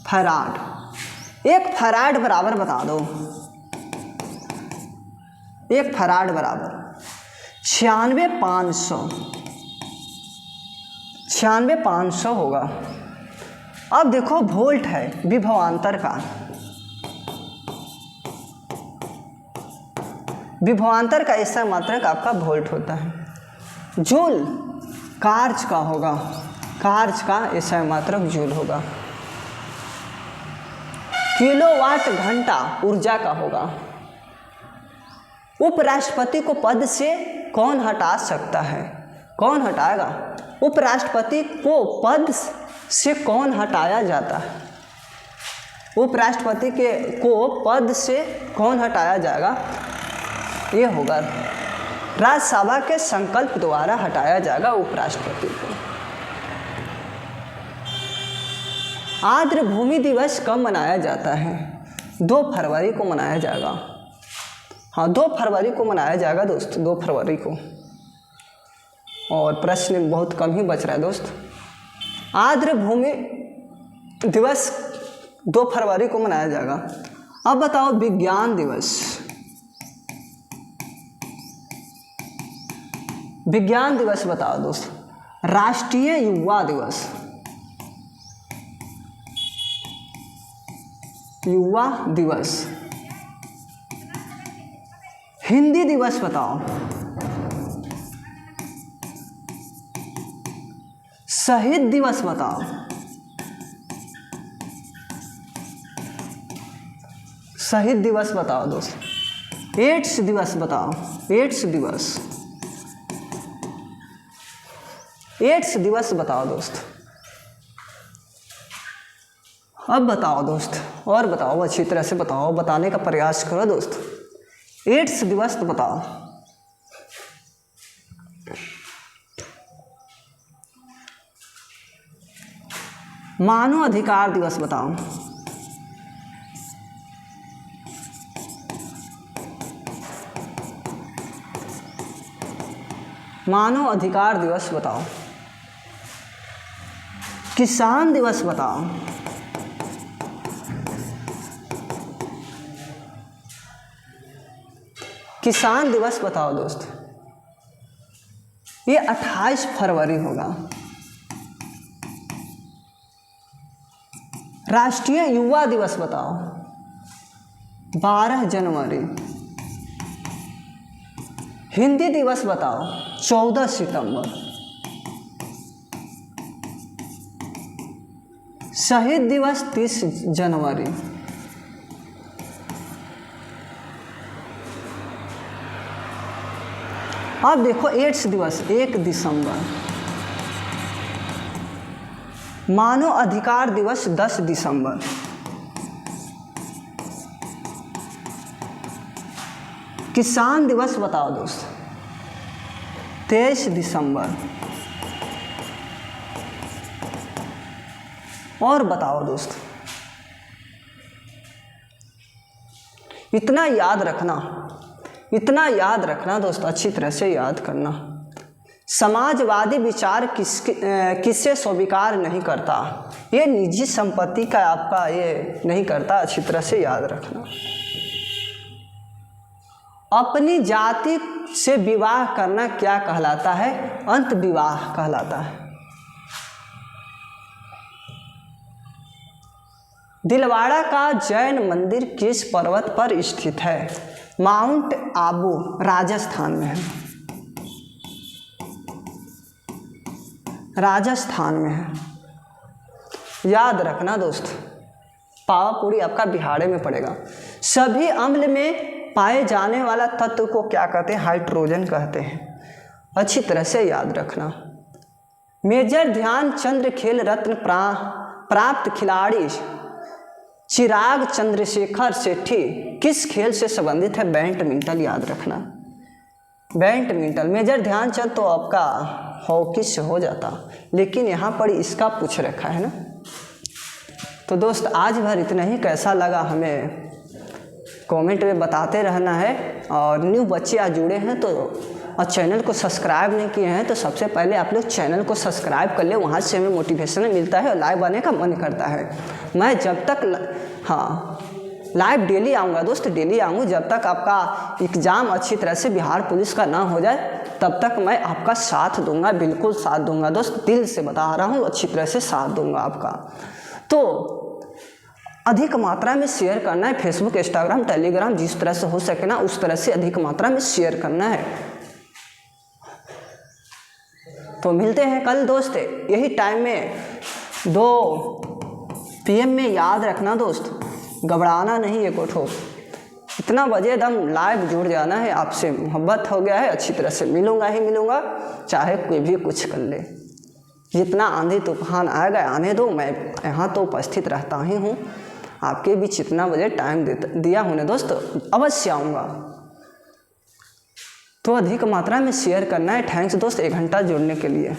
फैराड। एक फैराड बराबर बता दो, एक फैराड बराबर 96,500, 96,500 होगा। अब देखो वोल्ट है विभवांतर का, विभवांतर का ऐसा मात्रक आपका वोल्ट होता है। जूल कार्ज का होगा, कार्ज का ऐसा मात्रक जूल होगा। किलोवाट घंटा ऊर्जा का होगा। उपराष्ट्रपति को पद से कौन हटा सकता है? कौन हटाएगा? उपराष्ट्रपति को पद से कौन हटाया जाता है? उपराष्ट्रपति को पद से कौन हटाया जाएगा? ये होगा राज्यसभा के संकल्प द्वारा हटाया जाएगा उपराष्ट्रपति को। आर्द्र भूमि दिवस कब मनाया जाता है? 2 फरवरी को मनाया जाएगा। हाँ, 2 फरवरी को मनाया जाएगा दोस्त, 2 फरवरी को। और प्रश्न बहुत कम ही बच रहा है दोस्त। आर्द्र भूमि दिवस 2 फरवरी को मनाया जाएगा। अब बताओ विज्ञान दिवस, विज्ञान दिवस बताओ दोस्त। राष्ट्रीय युवा दिवस, युवा दिवस। हिंदी दिवस बताओ। शहीद दिवस बताओ। शहीद दिवस बताओ दोस्त। एड्स दिवस बताओ, एड्स दिवस, एड्स दिवस बताओ दोस्त। अब बताओ दोस्त, और बताओ, अच्छी तरह से बताओ, बताने का प्रयास करो दोस्त। एड्स दिवस तो बताओ। मानव अधिकार दिवस बताओ। मानव अधिकार दिवस बताओ। किसान दिवस बताओ। किसान दिवस बताओ दोस्त। ये 28 फरवरी होगा। राष्ट्रीय युवा दिवस बताओ। 12 जनवरी। हिंदी दिवस बताओ। 14 सितंबर। शहीद दिवस 30 जनवरी। अब देखो एड्स दिवस 1 दिसंबर। मानव अधिकार दिवस 10 दिसंबर। किसान दिवस बताओ दोस्त। 23 दिसंबर। और बताओ दोस्त, इतना याद रखना, इतना याद रखना दोस्त, अच्छी तरह से याद करना। समाजवादी विचार किससे स्वीकार नहीं करता? ये निजी संपत्ति का आपका ये नहीं करता, अच्छी तरह से याद रखना। अपनी जाति से विवाह करना क्या कहलाता है? अंत विवाह कहलाता है। दिलवाड़ा का जैन मंदिर किस पर्वत पर स्थित है? माउंट आबू राजस्थान में है। राजस्थान में है। याद रखना दोस्त, पावापुरी आपका बिहार में पड़ेगा। सभी अम्ल में पाए जाने वाला तत्व को क्या कहते हैं? हाइड्रोजन कहते हैं। अच्छी तरह से याद रखना। मेजर ध्यानचंद खेल रत्न प्राप्त खिलाड़ी चिराग चंद्रशेखर सेठी किस खेल से संबंधित है? बैडमिंटन। याद रखना, बैडमिंटन। मेजर ध्यानचंद तो आपका हॉकी से हो जाता, लेकिन यहाँ पर इसका पूछ रखा है ना। तो दोस्त आज भर इतना ही। कैसा लगा हमें कमेंट में बताते रहना है। और न्यू बच्चे आज जुड़े हैं तो और चैनल को सब्सक्राइब नहीं किए हैं तो सबसे पहले आप लोग चैनल को सब्सक्राइब कर ले। वहाँ से हमें मोटिवेशन मिलता है और लाइव आने का मन करता है। मैं जब तक लाइव डेली आऊँगा दोस्त, डेली आऊँगा। जब तक आपका एग्ज़ाम अच्छी तरह से बिहार पुलिस का ना हो जाए तब तक मैं आपका साथ दूंगा, बिल्कुल साथ दूंगा दोस्त। दिल से बता रहा हूँ, अच्छी तरह से साथ दूंगा आपका। तो अधिक मात्रा में शेयर करना है। फेसबुक, इंस्टाग्राम, टेलीग्राम, जिस तरह से हो सके ना उस तरह से अधिक मात्रा में शेयर करना है। तो मिलते हैं कल दोस्त यही टाइम में 2 PM में। याद रखना दोस्त, घबराना नहीं है कोठो। इतना बजे दम लाइव जुड़ जाना है। आपसे मोहब्बत हो गया है, अच्छी तरह से मिलूँगा ही मिलूँगा, चाहे कोई भी कुछ कर ले। जितना आंधी तूफान आएगा आने दो, मैं यहाँ तो उपस्थित रहता ही हूँ। आपके बीच जितना बजे टाइम दिया हूँ ना दोस्त, अवश्य आऊँगा। तो अधिक मात्रा में शेयर करना है। थैंक्स दोस्त 1 घंटा जुड़ने के लिए।